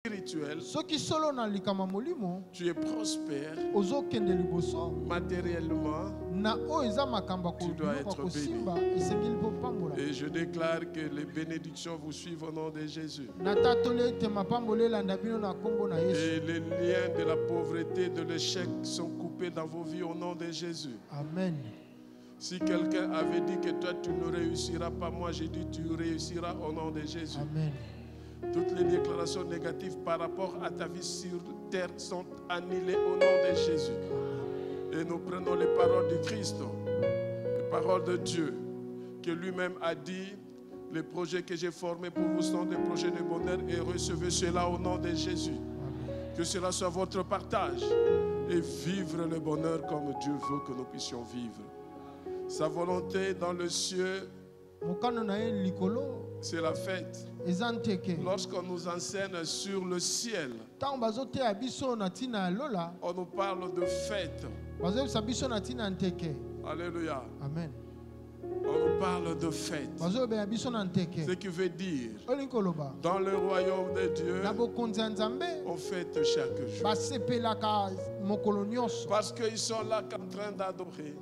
spirituel, tu es prospère, matériellement, tu dois être béni. Et je déclare que les bénédictions vous suivent au nom de Jésus. Et les liens de la pauvreté, de l'échec sont coupés dans vos vies au nom de Jésus. Amen. Si quelqu'un avait dit que toi tu ne réussiras pas, moi j'ai dit tu réussiras au nom de Jésus. Amen. Toutes les déclarations négatives par rapport à ta vie sur terre sont annulées au nom de Jésus. Et nous prenons les paroles du Christ, les paroles de Dieu, que lui-même a dit, les projets que j'ai formés pour vous sont des projets de bonheur et recevez cela au nom de Jésus. Amen. Que cela soit votre partage et vivre le bonheur comme Dieu veut que nous puissions vivre. Sa volonté dans le ciel, c'est la fête. Lorsqu'on nous enseigne sur le ciel, on nous parle de fête. Alléluia. Amen. On nous parle de fête. Ce qui veut dire, dans le royaume de Dieu, on fête chaque jour. Parce qu'ils sont là en train d'adorer.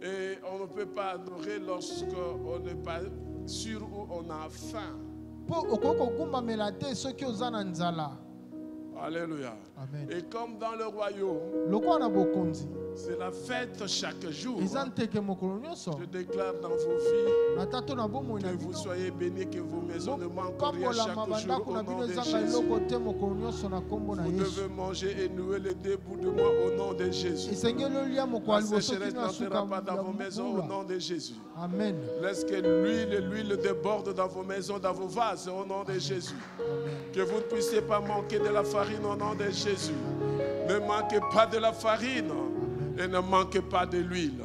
Et on ne peut pas adorer lorsqu'on n'est pas sûr où on a faim. Alléluia. Amen. Et comme dans le royaume, c'est la fête chaque jour. Je déclare dans vos vies que vous soyez bénis, que vos maisons ne manquent rien chaque jour au nom de Jésus. Vous devez manger et nouer les deux bouts de moi au nom de Jésus. La sécheresse n'entrera pas dans vos maisons au nom de Jésus. Amen. Laisse que l'huile déborde dans vos maisons, dans vos vases au nom de Jésus. Amen. Que vous ne puissiez pas manquer de la farine au nom de Jésus. Ne manquez pas de la farine et ne manquez pas de l'huile.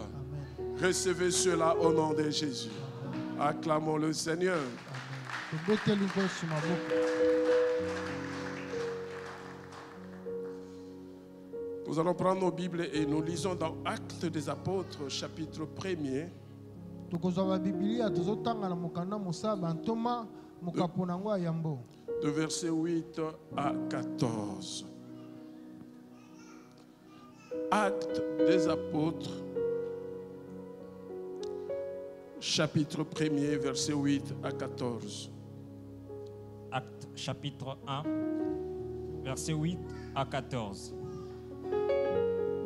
Recevez cela au nom de Jésus. Acclamons le Seigneur. Nous allons prendre nos Bibles et nous lisons dans Actes des Apôtres, chapitre 1er. De versets 8 à 14. Actes des Apôtres, chapitre 1er, versets 8 à 14. Actes chapitre 1, versets 8 à 14.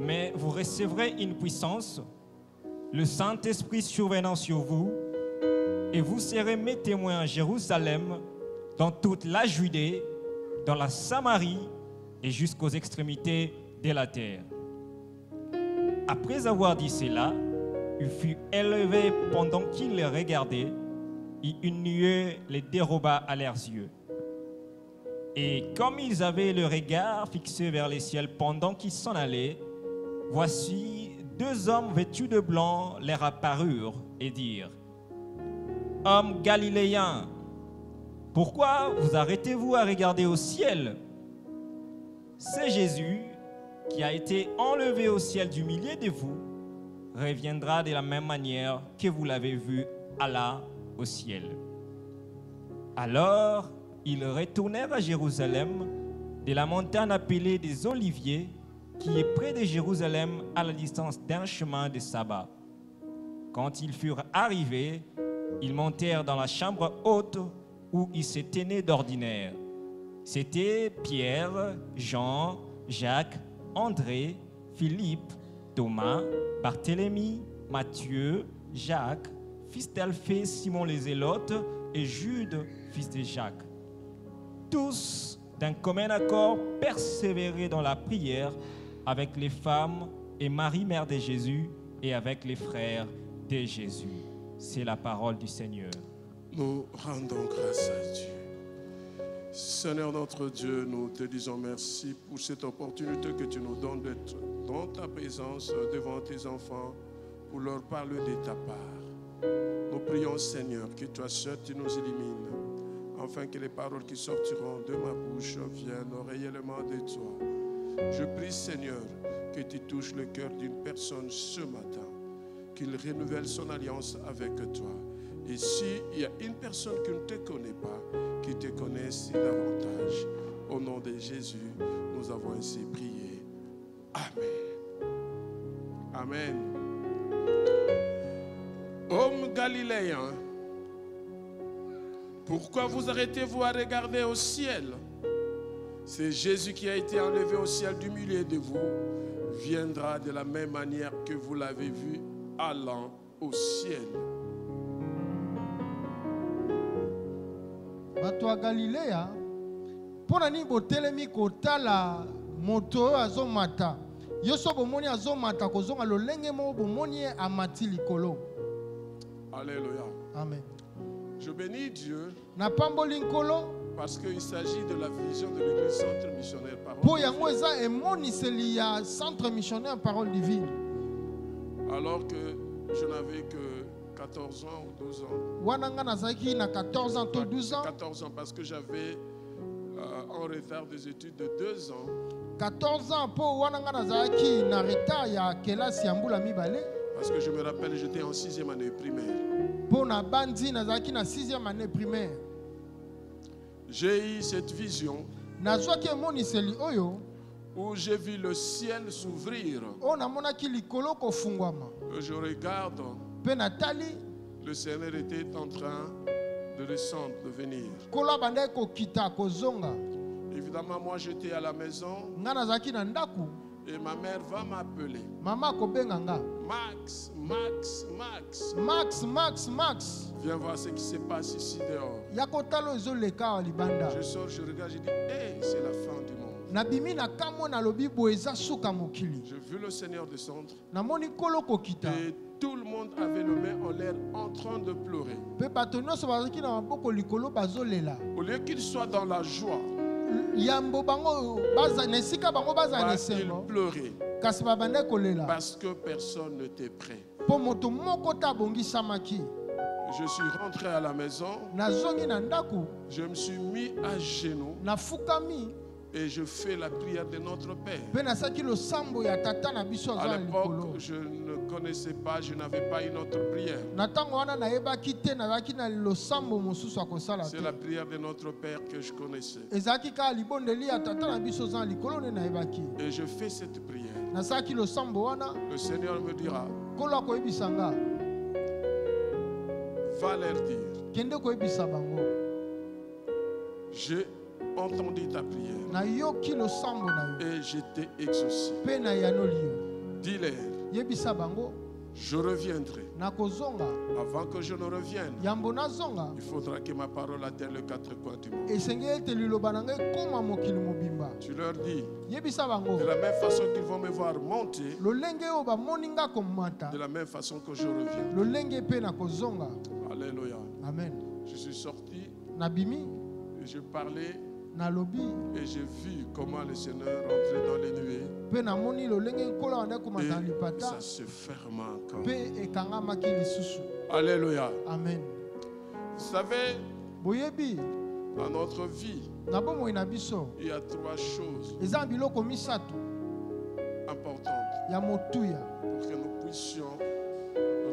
Mais vous recevrez une puissance, le Saint-Esprit survenant sur vous, et vous serez mes témoins à Jérusalem, dans toute la Judée, dans la Samarie et jusqu'aux extrémités de la terre. Après avoir dit cela, il fut élevé pendant qu'ils les regardaient, et une nuée les déroba à leurs yeux. Et comme ils avaient le regard fixé vers les ciels pendant qu'ils s'en allaient, voici deux hommes vêtus de blanc leur apparurent et dirent: Hommes galiléens, pourquoi vous arrêtez-vous à regarder au ciel? C'est Jésus qui a été enlevé au ciel du milieu de vous, reviendra de la même manière que vous l'avez vu aller au ciel. Alors, ils retournèrent à Jérusalem, de la montagne appelée des Oliviers, qui est près de Jérusalem à la distance d'un chemin de sabbat. Quand ils furent arrivés, ils montèrent dans la chambre haute où ils se tenaient d'ordinaire. C'étaient Pierre, Jean, Jacques, André, Philippe, Thomas, Barthélemy, Matthieu, Jacques, fils d'Alphée, Simon les Zélotes et Jude, fils de Jacques. Tous, d'un commun accord, persévéraient dans la prière avec les femmes et Marie, mère de Jésus, et avec les frères de Jésus. C'est la parole du Seigneur. Nous rendons grâce à Dieu. Seigneur notre Dieu, nous te disons merci pour cette opportunité que tu nous donnes d'être dans ta présence devant tes enfants pour leur parler de ta part. Nous prions, Seigneur, que toi seul tu nous illumines, afin que les paroles qui sortiront de ma bouche viennent réellement de toi. Je prie, Seigneur, que tu touches le cœur d'une personne ce matin, qu'il renouvelle son alliance avec toi. Et s'il y a une personne qui ne te connaît pas, qui te connaissent davantage. Au nom de Jésus, nous avons ainsi prié. Amen. Amen. Hommes galiléens, pourquoi vous arrêtez-vous à regarder au ciel? C'est Jésus qui a été enlevé au ciel du milieu de vous, viendra de la même manière que vous l'avez vu allant au ciel. Bato ya Galilea, pona ni botelemi kotala moto azomata. Yoso bomoni azomata kozonga lolenge mo bomoni amati likolo. Alléluia. Amen. Je bénis Dieu Na pamboli nkolo parce qu'il s'agit de la vision de l'église centre missionnaire parole. po yango eza emoniseli ya centre missionnaire parole divine. Alors que je n'avais que 14 ans ou 12 ans. Wananga nazaki na 14 ans to 12 ans. 14 ans parce que j'avais en retard des études de 2 ans. 14 ans po wananga nazaki na retard ya kelasi ya mbula mibale. Parce que je me rappelle, j'étais en 6e année primaire. Po na bandi nazaki na 6e année primaire. J'ai eu cette vision Nazwaki emoniseli oyo où j'ai vu le ciel s'ouvrir. o namonaki likolo kofungwama. Je regarde, Pe natali le Seigneur était en train de descendre, de venir. kola bandai kokita kozonga. Évidemment, moi j'étais à la maison Nga nazaki na ndaku, et ma mère va m'appeler. mama kobenga nga. Max, Max, Max. Max, Max, Max. Viens voir ce qui se passe ici dehors. Ya kotalo ezoleka wa libanda. Je sors, je regarde, je dis, hey, c'est la fin du monde. Nabimi na kamwe na lobi boeza suka mokili. J'ai vu le Seigneur descendre Namoni kolo kokita. et tout le monde avait le main en l'air en train de pleurer. Pe bato nyonso bazaki na maboko likolo bazolela. Au lieu qu'il soit dans la joie, Yambo bango baza na esika bango baza na il esengo. pleurait Kasi babandai kolela. parce que personne n'était prêt. Po moto moko ta bongisamaki. Je suis rentré à la maison, Nazongi na ndaku, je me suis mis à genoux nafukami. et je fais la prière de notre Père. Pe nasaki losambo ya tata na biso À aza na l'époque, likolo. je ne connaissais pas, je n'avais pas une autre prière. Na ntango wana nayebaki te nazalaki na losambo mosusu ya kosala C'est la te. prière de notre Père que je connaissais. Ezalaki kaka libondeli ya tata na biso oza na likolo nde nayebaki. Et je fais cette prière. Nasalaki losambo wana, Le Seigneur me dira, nkolo akoyebisa nga, va leur dire, kende koyebisa bango. j'ai entendu ta prière Nayoki losambo na yo, et je t'ai exaucé. pe nayanoli yo. Dis-leur, Yebisa bango, je reviendrai. nakozonga. Avant que je ne revienne, Yambo nazonga, il faudra que ma parole atteigne les 4 coins du monde. esengeli ete liloba na ngai ekoma mokili mobimba. Tu leur dis, Yebisa bango, de la même façon qu'ils vont me voir monter, lolenge oyo bamoni nga komata, de la même façon que je reviens. lolenge pe nakozonga. Alléluia. Amen. Je suis sorti, Nabimi, et je parlais nalobi, et j'ai vu comment le Seigneur rentrait dans les nuées. pe namoni lolenge nkolo wana komata na Et lipata, ça se ferme encore. pe ekangamaki lisusu. Alléluia. Amen. Vous savez, Boyebi, dans notre vie, na bomoi na biso, il y a 3 choses eza na biloko misato importantes ya motuya pour que nous puissions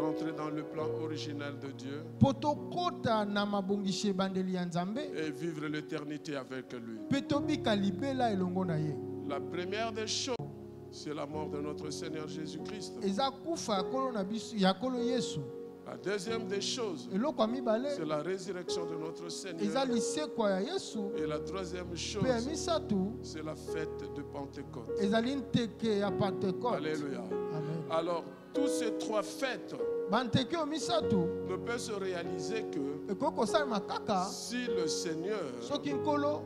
rentrer dans le plan original de Dieu po tokota na mabongisi ebandeli ya Nzambe et vivre l'éternité avec lui. pe tobika libela elongo na ye. La première des choses, c'est la mort de notre Seigneur Jésus-Christ. Eza kufa ya kolo na biso ya kolo Yesu. La deuxième des choses, Eloko ya mibale c'est la résurrection de notre Seigneur. eza lisekwa ya Yesu. Et la troisième chose, Pe ya misatu c'est la fête de Pentecôte. ezali nteke ya Pentecote. Alléluia. Amen. Alors, toutes ces 3 fêtes Banteke o misatu ne peuvent se réaliser que ekoki kosalema kaka si le Seigneur soki nkolo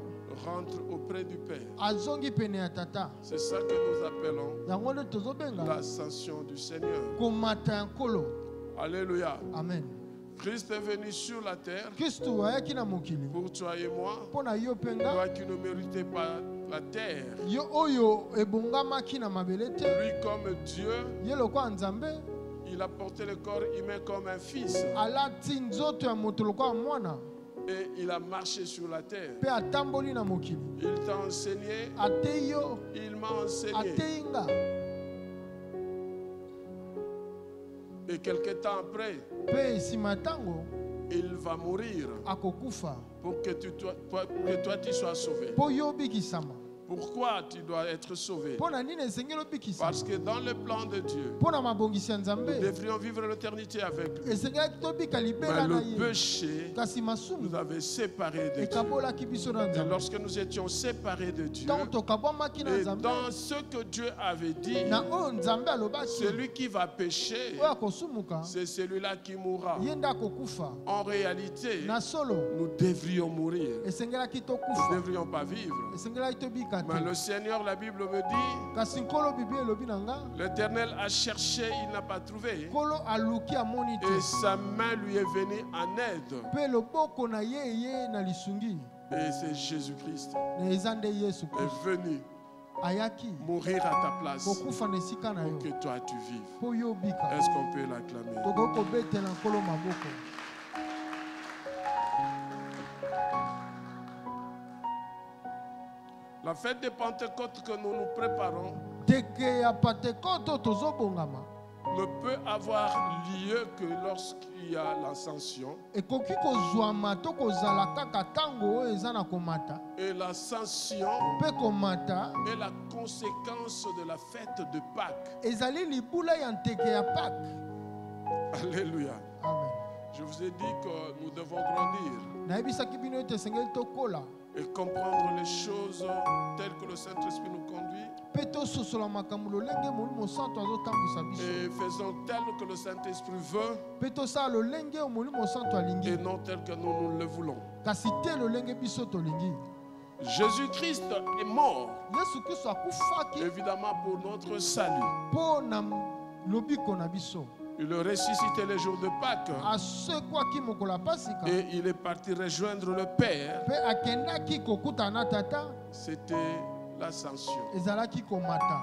rentre auprès du Père. azongi pene ya tata. C'est ça que nous appelons Yango nde tozobenga l'ascension du Seigneur. komata ya nkolo. Alléluia. Amen. Christ est venu sur la terre Kristu ayaki na mokili pour toi et moi, mpo na yo mpe nga, toi qui ne méritais pas la terre. yo oyo ebongamaki na mabele te. Lui comme Dieu, Ye lokola Nzambe il a porté le corps humain comme un fils alati nzoto ya moto lokola mwana et il a marché sur la terre. mpe atamboli na mokili. Il t'a enseigné, Atei yo, il m'a enseigné. atei nga. Et quelque temps après, Mpe nsima ntango il va mourir akokufa pour que toi tu sois sauvé. po yo obikisama. Pourquoi tu dois être sauvé? Po na nini esengeli obikisama? Parce que dans le plan de Dieu, Po na mabongisi ya nous Nzambe devrions vivre l'éternité avec lui. esengelaki tobika Mais libela na le ye. péché Kasi masumu nous avait séparés de Dieu. ekabolaki biso na Et Nzambe. lorsque nous étions séparés de Dieu, Ntango tokabwamaki na et Nzambe dans ce que Dieu avait dit, na oyo Nzambe alobaki celui qui va pécher, oyo akosumuka c'est celui-là qui mourra. ye nde akokufa. En réalité, Na solo nous devrions mourir. esengelaki Nous ne tokufa, devrions pas vivre. esengelaki tobika Mais te. le Seigneur, la Bible me dit, Kasi nkolo bibi elobi na nga l'Éternel a cherché, il n'a pas trouvé. nkolo aluki amoni te Et sa main lui est venue en aide. mpe loboko na ye eye na lisungi Et c'est Jésus-Christ na eza nde Yesu est Kristo venu ayaki mourir à ta place kokufa na esika na pour yo que toi tu vives. mpo yo obika. Est-ce qu'on peut l'acclamer? Tokoki kobetela nkolo maboko. La fête de Pentecôte que nous nous préparons Teke ya Pentekote tozobongama ne peut avoir lieu que lorsqu'il y a l'ascension. ekoki kozwama to kozala kaka ntango oyo eza na komata Et l'ascension mpe komata est la conséquence de la fête de Pâques. ezali libula ya nteke ya Pâques. Alléluia. Amen. Je vous ai dit que nous devons grandir nayebisaki bino ete esengeli tokola et comprendre les choses telles que le Saint-Esprit nous conduit mpe tososola makambo lolenge molimo santo azotambwisa biso et faisons tel que le Saint-Esprit veut mpe tosala lolenge oyo molimo santo alingi et non tel que nous le voulons. kasi te lolenge biso tolingi. Jésus-Christ est mort, Yesu Kristo akufaki évidemment, pour notre salut. mpo na lobiko na biso Il est ressuscité le jour de Pâques asekwaki mokolo ya pasika et il est parti rejoindre le Père. mpe akendaki kokutana na tata C'était l'ascension, ezalaki komata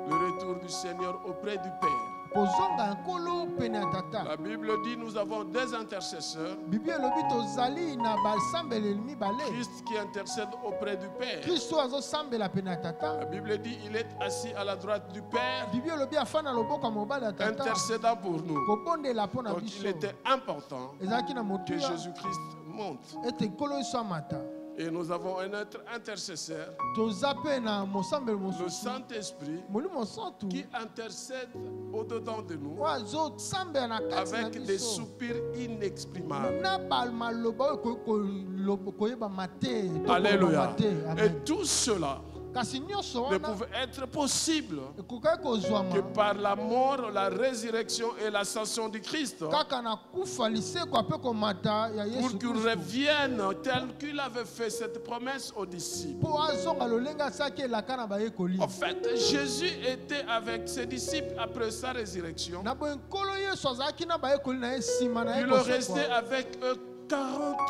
le retour du Seigneur auprès du Père. kozonga ya nkolo pene ya tata. La Bible dit nous avons des intercesseurs. Bibi elobi tozali na basambeleli mibale Christ qui intercède auprès du Père. kristo azosambela pene ya tata. La Bible dit il est assis à la droite du Père, Bibi elobi afa na loboko ya mobali ya tata intercédant pour nous. kobondela mpo na Donc biso. il était important ezalaki na que motuya Jésus-Christ monte. ete nkolo yesu amata. Et nous avons un autre intercesseur, toza mpe na mosambeli le mosusu Saint-Esprit, molimo santu qui intercède au-dedans de nous oyo azosambela na kati na avec des biso soupirs inexprimables. na maloba oyo koyebama te to Alléluia. kolobama te. Et Amen. tout cela kasi nyonso ne wana pouvait être possible ekokaki kozwama que par la mort, la résurrection et l'ascension du Christ, kaka na kufa lisekwa mpe komata ya pour yesu qu'il kristo revienne tel qu'il avait fait cette promesse aux disciples. mpo azonga lolenge asalaki elaka na bayekoli. En fait, Jésus était avec ses disciples après sa résurrection. na boye nkolo yesu azalaki na bayekoli na ye nsima na ye Il est resté kosekwa. avec eux 40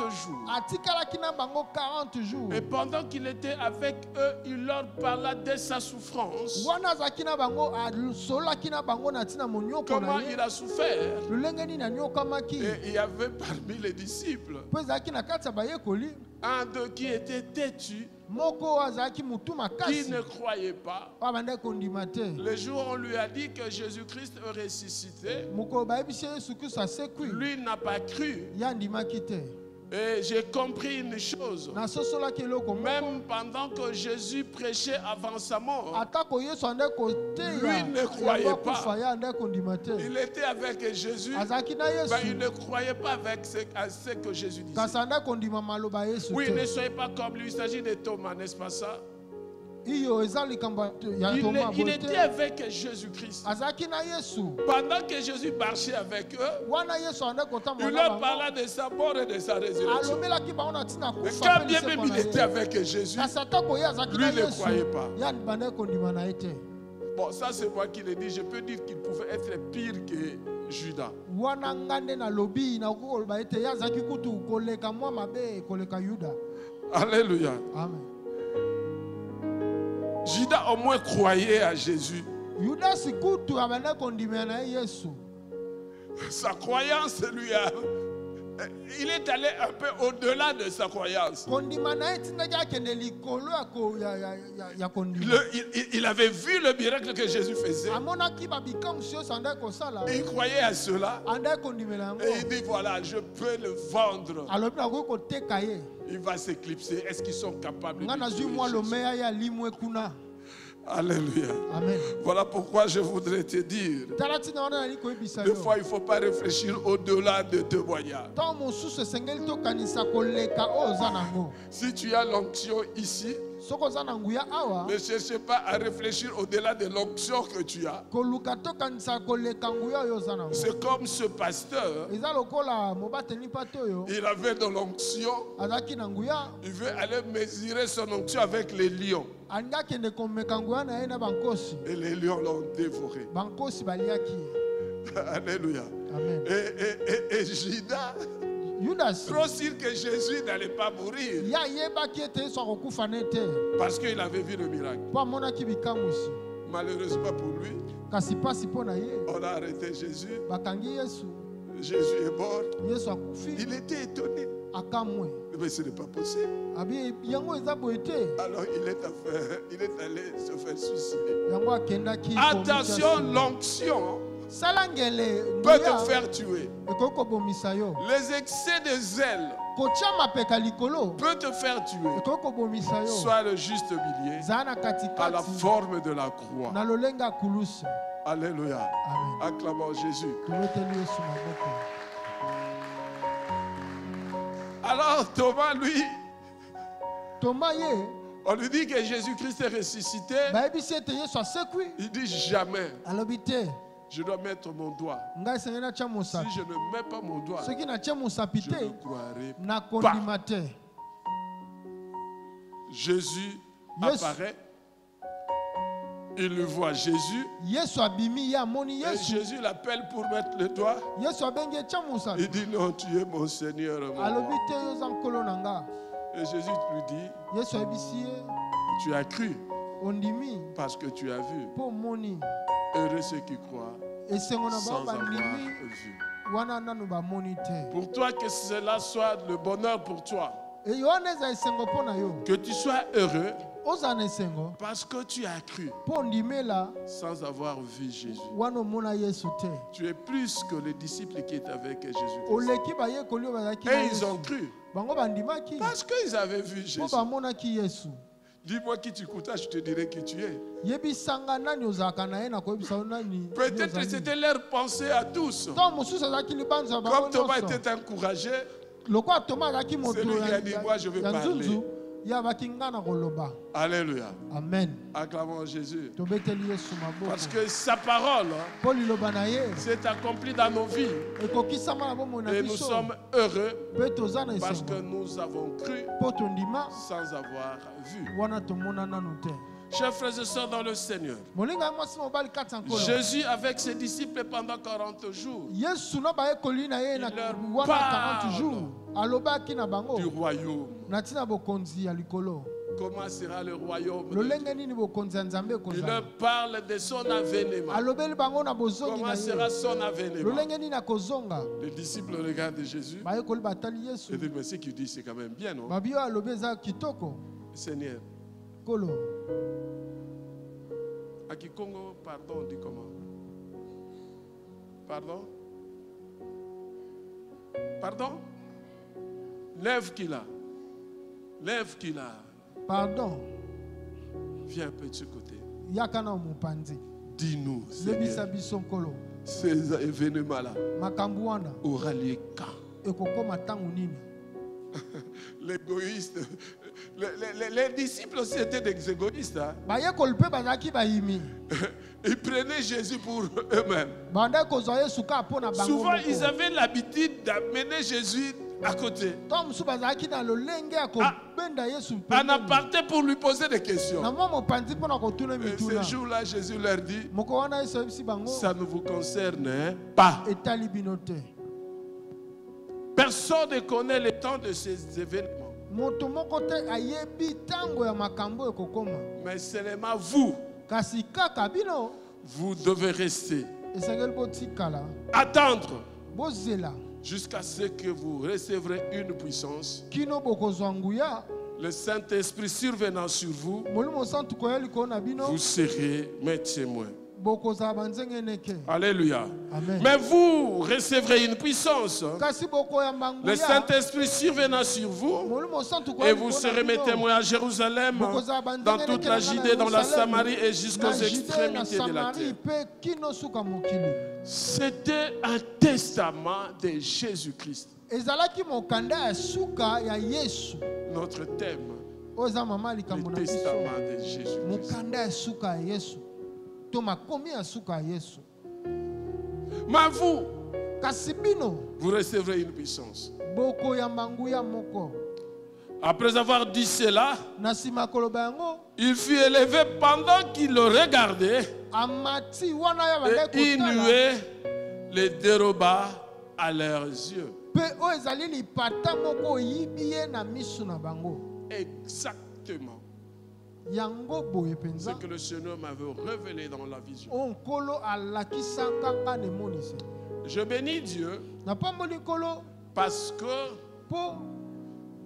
jours. atikalaki na bango 40 jours. Et pendant qu'il était avec eux, il leur parla de sa souffrance. wana azalaki na bango asololaki na bango na ntina monioko Comment na il ye a souffert. lolenge nini anyokamaki. Et il y avait parmi les disciples mpo ezalaki na kati ya bayekoli un d'eux qui était têtu, moko oyo azalaki motu qui makasi ne croyait pas. oyo abandaki kondima te. Le jour où on lui a dit que Jésus-Christ est ressuscité, mokolo bayebisi ye yesu kristo asekwi lui n'a pas cru. ye andimaki te. Et j'ai compris une chose. nasosolaki eloko moko Même pendant que Jésus prêchait avant sa mort, atako yesu andaki koteya Lui ne croyait yango pas. akufa ye andaki kondima te. il était avec Jésus, azalaki na mais il yesu ne croyait pas avec à ce que Jésus disait. kasi andaki kondima maloba ya yesu Oui, ne te. soyez pas comme lui, il s'agit de Thomas, n'est-ce pas ça? iyo eza likambo ya toma Il boye était te. avec Jésus-Christ. azalaki na yesu Pendant que Jésus marchait avec eux, wana yesu andaki il kotambola na leur bango parla de sa mort et de sa résurrection. alobelaki bango na ntina Mais kufa quand mpe bien lisekwa même na il était ye. avec Jésus, kasi atako ye azalaki na lui ne yesu croyait pas. ye andibandaki kondima na ye te. Bon, ça c'est moi qui le dis. Je peux dire qu'il pouvait être pire que Judas. wana nga nde nalobi nakoki koloba ete ye azalaki kutu koleka mwa mabe koleka yuda. Alléluia. amen. Judas au moins croyait à Jésus. yudasi kutu abandaki kondimela na ye yesu. Sa croyance lui a il est allé un peu au-delà de sa croyance. Il avait vu le miracle que Jésus faisait. Il croyait à cela. Et il dit voilà, je peux le vendre. Il va s'éclipser. Est-ce qu'ils sont capables de Jésus? Alléluia. Amen. Voilà pourquoi je voudrais te dire. Des fois, il ne faut pas réfléchir au-delà de tes moyens. Si tu as l'onction ici, ne cherchez pas à réfléchir au-delà de l'onction que tu as. C'est comme ce pasteur. Il avait de l'onction. Il veut aller mesurer son onction avec les lions. Et les lions l'ont dévoré. Alléluia. Amen. Et Judas, trop sûr que Jésus n'allait pas mourir. Parce qu'il avait vu le miracle. Malheureusement pour lui, on a arrêté Jésus. Jésus est mort. Il était étonné. Mais ce n'est pas possible. Alors il est allé se faire suicider. Attention, l'onction peut te faire tuer. Les excès de zèle peut te faire tuer. Sois le juste milieu à la forme de la croix. Alléluia. Acclamons Jésus. Alors Thomas, lui, on lui dit que Jésus-Christ est ressuscité. Il dit jamais. Je dois mettre mon doigt. Si je ne mets pas mon doigt, je ne croirai pas. Jésus apparaît. Il le voit Jésus. Et Jésus l'appelle pour mettre le doigt. Il dit non, tu es mon Seigneur. Mon roi. Et Jésus lui dit, tu as cru parce que tu as vu. Heureux ceux qui croient sans avoir vu. Pour toi, que cela soit le bonheur pour toi. Que tu sois heureux parce que tu as cru sans avoir vu Jésus. Tu es plus que les disciples qui étaient avec Jésus-Christ. Et ils ont cru parce qu'ils avaient vu Jésus. Dis-moi qui tu écoutes, je te dirai qui tu es. Peut-être que c'était leur pensée à tous. Comme Thomas était encouragé, celui qui a dit moi je vais parler. Alléluia. Amen. Acclamons Jésus. Parce que sa parole s'est accomplie dans nos vies. Et nous sommes heureux parce que nous avons cru sans avoir vu. Chers frères et sœurs dans le Seigneur, Jésus avec ses disciples pendant 40 jours, il leur parle du royaume. Comment sera le royaume de Dieu? Il leur parle de son avènement. Comment sera son avènement? Les disciples regardent Jésus et disent, mais ce qu'il dit c'est quand même bien, non? Seigneur, à Kikongo, pardon, on dit comment? Pardon? Pardon? Lève qu'il a. Lève qu'il a. Pardon. Viens un peu de ce côté. Dis-nous, Seigneur, ces événements-là aura lieu quand? L'égoïste. Les disciples aussi étaient des égoïstes. Hein? Ils prenaient Jésus pour eux-mêmes. Souvent, ils avaient l'habitude d'amener Jésus à côté. En aparté pour lui poser des questions. Et ce jour-là, Jésus leur dit, ça ne vous concerne pas. Personne ne connaît le temps de ces événements. Mais seulement vous, vous devez rester. Attendre jusqu'à ce que vous recevrez une puissance, kino bokozwa nguya le Saint-Esprit survenant sur vous, molimo santu koya likolo na bino vous serez mes témoins. bokozala banzenge neke. Alléluia. Amen. Mais vous recevrez une puissance, Kasi bokoyamba le nguya Saint-Esprit survenant sur vous, molimo santu koya et vous serez mes témoins à Jérusalem, dans toute la Judée, dans la Samarie et jusqu'aux extrémités de la terre. kino suka mokili. C'était un testament de Jésus-Christ. Ezalaki mokanda ya suka ya Yesu. Notre thème, Oza mama likambo le na biso. testament de Jésus-Christ. Mokanda ya suka ya Yesu. To makomi ya suka ya Yesu. Mais vous, Kasi bino vous recevrez une puissance. bokoyamba nguya moko. Après avoir dit cela, Na nsima koloba yango il fut élevé pendant qu'il le regardait, amati wana ya et bandeko une kotala. nuée les déroba à leurs yeux. Pe oyo ezali lipata moko oyibi ye na miso na bango. Exactement Yango boye ce penza. que le Seigneur m'avait révélé dans la vision. Onkolo alakisa kaka nemonise. Je bénis Dieu Na pamboli nkolo parce que po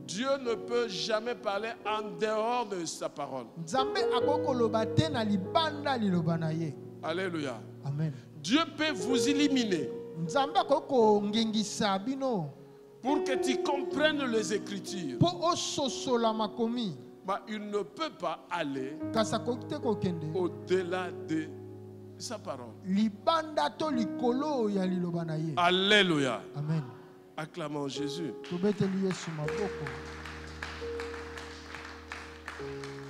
Dieu ne peut jamais parler en dehors de sa parole. Nzambe akoki koloba te na libanda liloba na ye. Alléluia. Amen. Dieu peut vous éliminer Nzambe akoki kongengisa bino pour que tu comprennes les Écritures. po ososola makomi. Mais il ne peut pas aller Kasi akoki te kokende au-delà de sa parole. libanda to likolo ya liloba na ye. Alléluia. Amen. Acclamons Jésus. Tobeteli Yesu maboko.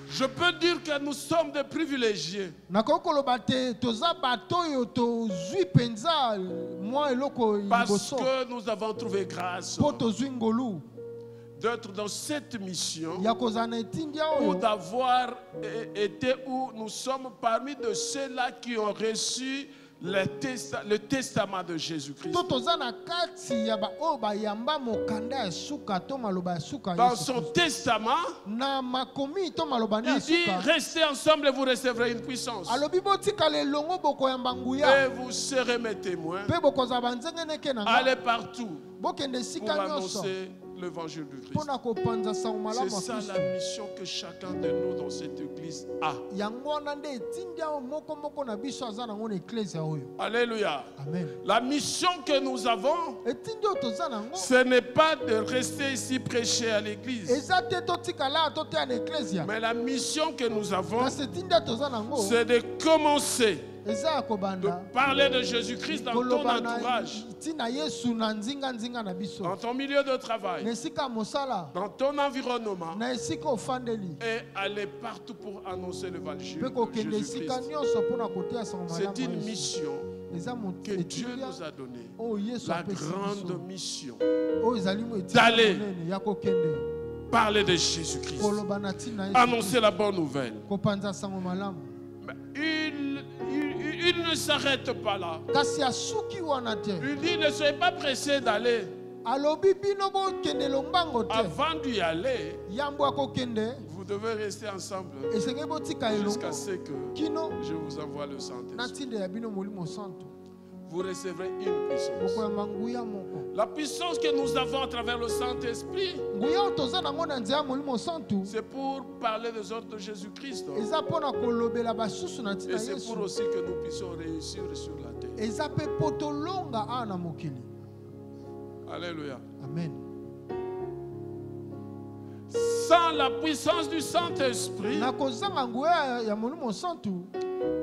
Je peux dire que nous sommes des privilégiés Nakoki koloba te toza bato oyo tozwi penza mwa eloko parce liboso que nous avons trouvé grâce po tozwi ngolu d'être dans cette mission ya kozala na etindia ou oyo d'avoir été où nous sommes parmi de ceux-là qui ont reçu le testament de Jésus-Christ. to toza na kati ya baoyo bayamba mokanda ya suka to maloba ya suka ya Dans Yesu son Kristo. testament, Na makomi to maloba na il dit suka restez ensemble et vous recevrez une puissance. alobi botikala elongo bokoyamba nguya Et vous serez mes témoins. mpe bokozala banzenge neke na Allez nga partout bokende pour esika nyonso annoncer l'évangile du Christ. mpo na kopanza sango C'est malamu ya ça Kristo. la mission que chacun de nous dans cette église a. Yango wana nde etindi awo moko moko na biso aza nango na eklesia oyo. Alléluia. Amen. La mission que nous avons, Etindi oyo toza nango ce n'est pas de rester ici prêcher à l'église. eza te totikala toteya na eklesia Mais la mission que nous avons, kasi etindi oyo toza nango c'est de commencer eza ya de kobanda parler de Jésus-Christ dans ton koloba na entourage, ntina Yesu na nzinga na biso dans ton milieu de na travail, esika ya mosala dans ton environnement, na esika ofandeli et aller partout pour annoncer l'évangile mpe de kokende esika Jésus-Christ. nyonso mpo na koteya sango C'est malamu une ya Yesu. mission Eza que Dieu etindia nous a donnée. oyo Yesu La apesi grande biso mission. oyo ezali mo D'aller. etindia monene ya kokende Parler de Jésus-Christ. koloba na ntina Yesu Annoncer la bonne nouvelle. kopanza sango malamu Mais il ne s'arrête pas là. kasi asuki wana te Il dit ne soyez pas pressés d'aller. alobi bino bokende lombango te Avant d'y aller, yambo akokende vous devez rester ensemble esengeli botika jusqu'à elongo ce que kino je vous envoie le na Saint-Esprit. ntinda ya bino molimo santo Vous recevrez une puissance. bokoyamba nguya moko La puissance que nous avons à travers le Saint-Esprit, nguya oyo toza nango na nzela ya molimo santo c'est pour parler des ordres de Jésus-Christ. eza mpo na kolobela basusu na ntina Et c'est pour Yesu aussi que nous puissions réussir sur la terre. eza mpe mpo tolonga awa na mokili. Alléluia. Amen. Sans la puissance du Saint-Esprit, Na kozanga nguya ya molimo santo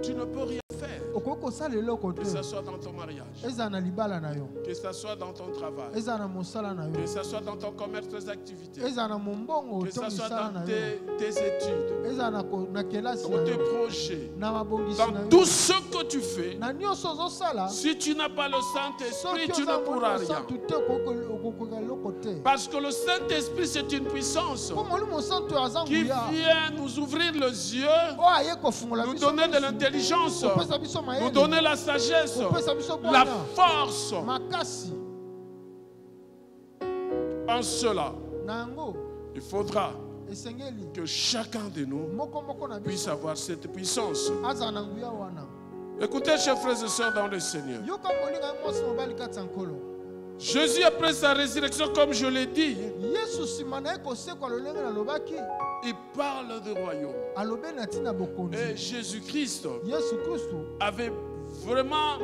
tu ne peux rien faire. okoki kosala eloko Que te ce soit dans ton mariage, eza na libala na yo que ce soit dans ton travail, eza na mosala na que yo ce soit dans ton commerce, tes activités, eza na mombongo que to ce soit misala dans na yo tes études, eza na kelasi dans na tes yo projets, na mabongisi dans na tout yo ce que tu fais. na nyonso ozosala Si tu n'as pas le Saint-Esprit, soki tu oza ne pourras molimo rien. santo te okokoka eloko te Parce que le Saint-Esprit, c'est une puissance mpo molimo santo aza qui nguya vient nous ouvrir les yeux, oyo aye kofungola nous biso donner de miso, l'intelligence, kopesa biso nous mayele donner la sagesse, kopesa biso la bwana force. makasi En cela, na yango il faudra esengeli que chacun de nous moko moko na puisse biso avoir cette puissance. azala na nguya wana Écoutez, chers frères et sœurs dans le Seigneur, yoka molinga mwasi mobali kati ya nkolo Jésus, après sa résurrection, comme je l'ai dit, Yesu nsima na ye kosekwa lolenge nalobaki il parle de royaume. alobe na ntina bokonzi. Et Jésus-Christ Yesu Kristo avait vraiment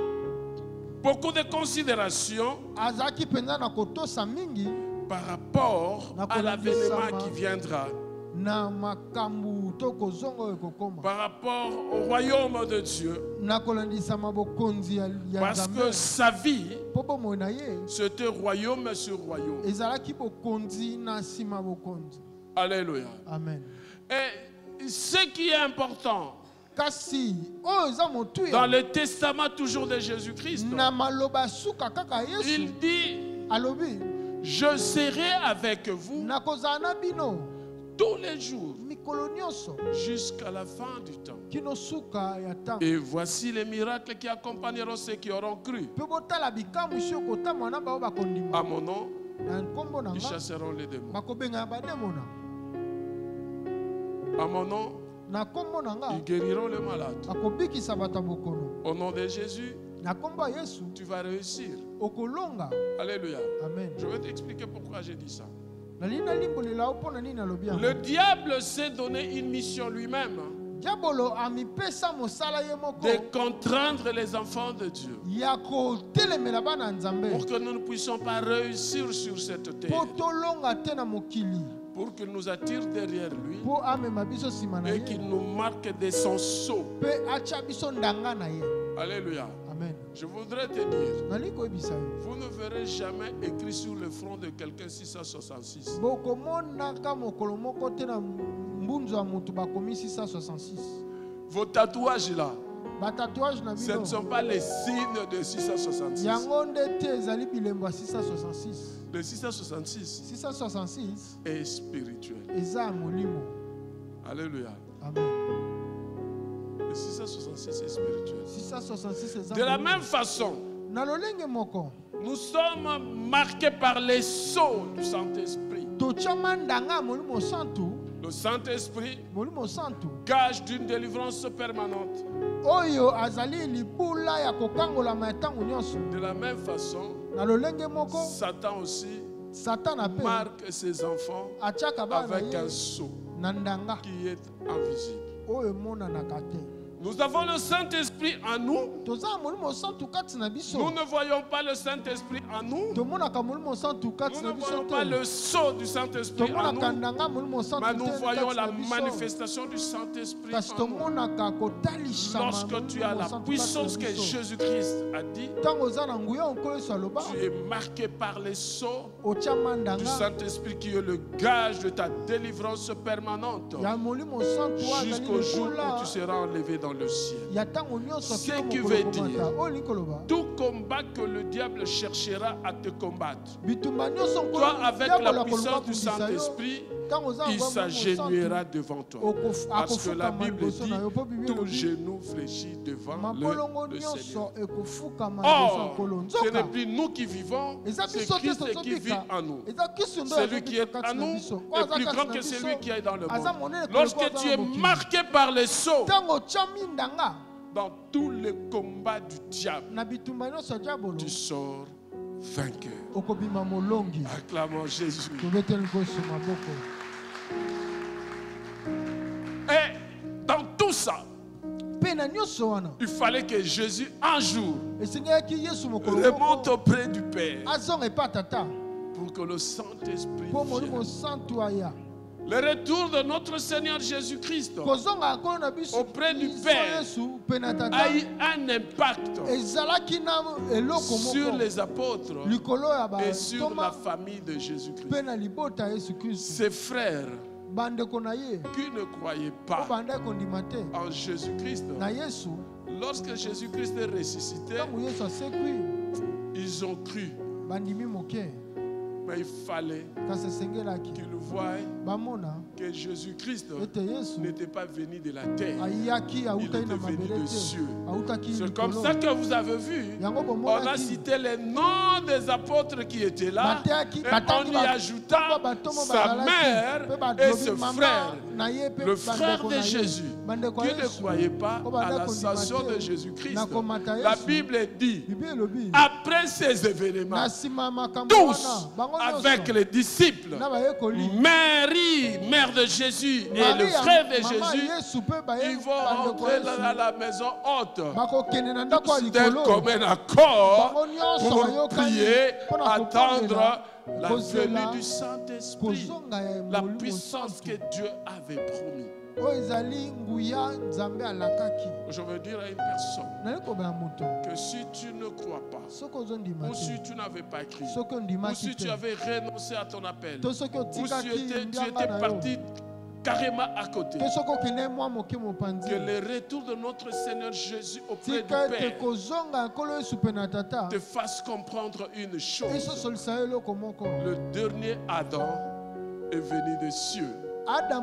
beaucoup de considération azalaki mpenza na kotosa mingi par rapport à l'avènement qui viendra, na makambo to kozonga oyo ekokoma, par rapport au royaume de Dieu, na kolandisama bokonzi ya parce que Nzambe. sa vie, Po bomoi na ye c'était royaume sur royaume. ezalaki bokonzi na nsima bokonzi. Alléluia. Amen. Et ce qui est important Kasi oyo eza motuya dans le testament toujours de Jésus-Christ, na maloba suka kaka Yesu il dit, alobi je serai avec vous nakozala na bino tous les jours mikolo nyonso jusqu'à la fin du temps. kino suka ya ntango. Et voici les miracles qui accompagneront ceux qui auront cru. Mpe botala bikamwi si okotamwa na bao bakondima À mon nom, na nkombo na ils nga chasseront les démons. bakobenga bademona. À mon nom, Na nkombo na nga ils guériront les malades. bakobikisa bato ya bokono. Au nom de Jésus, Na nkombo ya Yesu tu vas réussir. okolonga. Alléluia. Amen. Je vais t'expliquer pourquoi j'ai dit ça. Nalingi nalimbolela yo mpo na nini nalobi yango. Le diable s'est donné une mission lui-même Diabolo amipesa mosala ye moko de contraindre les enfants de Dieu ya kotelemela bana ya Nzambe pour que nous ne puissions pas réussir sur cette terre, mpo tolonga te na mokili, pour qu'il nous attire derrière lui mpo amema biso nsima na et ye qu'il nous marque de son sceau. mpe atya biso ndanga na ye. Alléluia. Amen. Je voudrais te dire, Nalingi koyebisa yo vous ne verrez jamais écrit sur le front de quelqu'un 666. bokomonaka mokolo moko te na mbunzo ya moto bakomi 666. Vos tatouages là, Batatouage na ce ne bino sont pas les signes de 666. yango nde te ezali bilembo ya 666. Le 666 666 est spirituel. eza ya molimo. Alléluia. Amen. Le 666 est spirituel. 666 eza De la molimo. même façon, Na lolenge moko nous sommes marqués par les sceaux du Saint-Esprit. totya mandanga ya molimo santu. Le Saint-Esprit, Molimo santu gage d'une délivrance permanente. oyo azali libula ya kokangolama ya ntango nyonso. De la même façon, Na lolenge moko Satan aussi satana mpe marque ses enfants atiaka bana na avec un ye sceau na ndanga qui est invisible. oyo emonanaka te. Nous avons le Saint-Esprit en nous. toza na molimo santu kati na Nous biso. ne voyons pas le Saint-Esprit en nous. tomonaka molimo santu kati Nous na ne biso voyons pas te. le sceau du Saint-Esprit en tomonaka nous. ndanga molimo santu Mais te nous voyons kati la na biso. manifestation du Saint-Esprit kasi en nous. tomonaka kotalisama Lorsque tu as molimo la santu puissance kati que na biso. Jésus-Christ a dit, ntango oza na nguya onkolo yesu aloba tu es marqué par les sceaux otya du mandanga Saint-Esprit qui est le gage de ta délivrance permanente ya molimo santu oyo azali jusqu'au jour où lokola tu seras enlevé dans le ciel. ya ntango nyonso Ce kino qui mokolo veut komata. dire- oyo lingi koloba Tout combat que le diable cherchera à te combattre, bitumba nyonso nkolo toi avec diabolo la akoluka puissance du kobundisa yo, Saint-Esprit, ntango oza il na molimo s'agenouillera santu, devant toi. Parce que la akofukama Bible liboso dit, na yo mpo bible tout elobi genou fléchit devant mabolongo le nyonso Seigneur. ekofukama liboso ya Or, nkolo ce n'est nzoka plus nous qui vivons, eza c'est biso te Christ qui vit tozobika en nous. eza kristo nde Celui qui est azobika en kati na nous biso est plus grand que celui qui est dans le aza monde. monene Lorsque koleka tu aza es na mokili. marqué par les sceaux ntango otya mindanga dans tous les combats du diable, na bitumba nyonso ya diabolo tu sors vainqueur. okobima molongi. Acclamons Jésus. tobeteli liboso maboko. Et dans tout ça, mpe na nyonso wana il fallait que Jésus, un jour, esengaki yesu mokolo remonte moko auprès du Père azonga epa tata pour que le Saint-Esprit mpo molimo vienne. santu aya Le retour de notre Seigneur Jésus-Christ kozonga nkolo na biso Auprès du biso Père. yesu mpe na tata a eu un impact ezalaki na eloko sur moko les apôtres likolo ya et sur la bantoma famille de Jésus-Christ. mpe na libota ya yesu kristu. Ses frères bandeko na ye qui ne croyaient po pas bandaki kondima te en Jésus-Christ, na yesu. lorsque Jésus-Christ est ressuscité, ntango yesu asekwi ils ont cru. bandimi moke Mais il fallait kasi esengelaki qu'ils voient bamona que Jésus-Christ ete yesu n'était pas venu de la terre. ayaki awutaki na était venu mabele de te cieux. awutaki C'est comme likolo. ça que vous avez vu. yango On a bomonaki cité les noms des apôtres qui étaient là Batiaki- et on batangi y ba- ajouta batomo sa bazalaki, mère pe et balobi ses mama frères. le frère de Jésus, qui ne croyait pas à l'ascension de Jésus-Christ. La Bible dit, après ces événements, tous, avec les disciples, Marie, mère de Jésus, et le frère de Jésus, ils vont rentrer dans la maison haute, d'un commun accord, pour prier, attendre la venue du Saint-Esprit, la puissance que Dieu avait promis. Je veux dire à une personne que si tu ne crois pas, ou si tu n'avais pas crié, ou si tu avais renoncé à ton appel, ou si tu étais parti carrément à côté, que le retour de notre Seigneur Jésus auprès du Père te fasse comprendre une chose. Le dernier Adam est venu des cieux. Que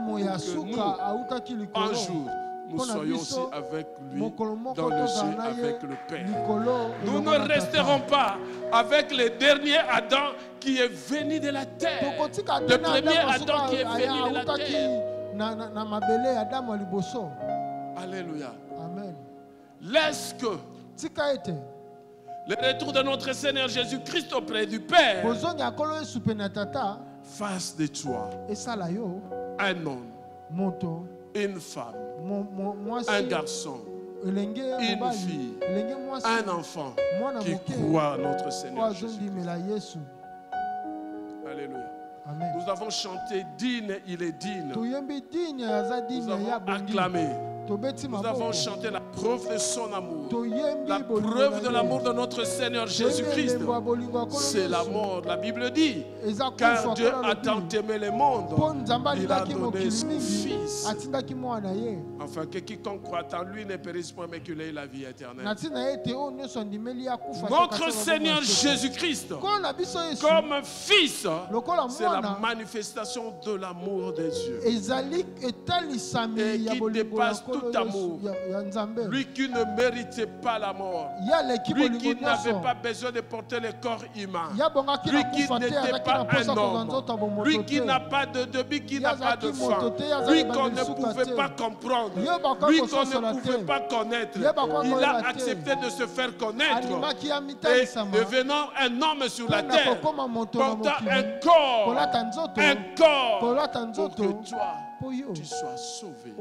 nous, un jour, nous soyons aussi avec lui dans le ciel avec le Père. Nous ne resterons pas avec le dernier Adam qui est venu de la terre. Le premier Adam qui est venu de la terre. Alléluia. Amen. Laisse que le retour de notre Seigneur Jésus-Christ auprès du Père fasse de toi un homme, une femme, un garçon, une fille, un enfant qui croit en notre Seigneur Jésus-Christ. Alléluia. Amen. Nous avons chanté digne, il est digne. Nous avons acclamé. Nous avons chanté la preuve de son amour. La preuve de l'amour de notre Seigneur Jésus-Christ, c'est la mort. La Bible dit, car Dieu a tant aimé le monde, il a donné son Fils, afin que quiconque croit en lui ne périsse point, mais qu'il ait la vie éternelle. Notre Seigneur Jésus-Christ, comme Fils, c'est la manifestation de l'amour de Dieu, et qui dépasse tout amour. Lui qui ne méritait pas la mort, lui qui n'avait pas besoin de porter le corps humain, lui qui n'était pas un homme, lui qui n'a pas de début, qui n'a pas de fin, lui qu'on ne pouvait pas comprendre, lui qu'on ne pouvait pas connaître. Il a accepté de se faire connaître et devenant un homme sur la terre, portant un corps pour que toi tu sois sauvé.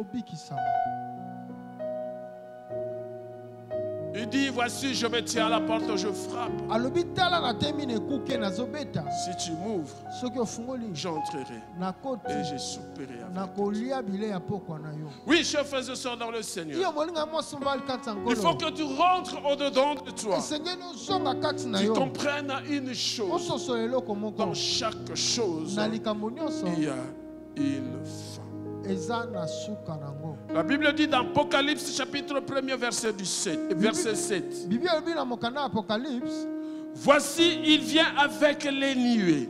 Il dit, voici, je me tiens à la porte, je frappe. Si tu m'ouvres, j'entrerai et je souperai avec toi. Oui, chers frères et sœurs dans le Seigneur, il faut que tu rentres au-dedans de toi. Tu comprennes une chose. Dans chaque chose, il y a une fin. La Bible dit dans Apocalypse chapitre 1er verset 7. Voici, il vient avec les nuées.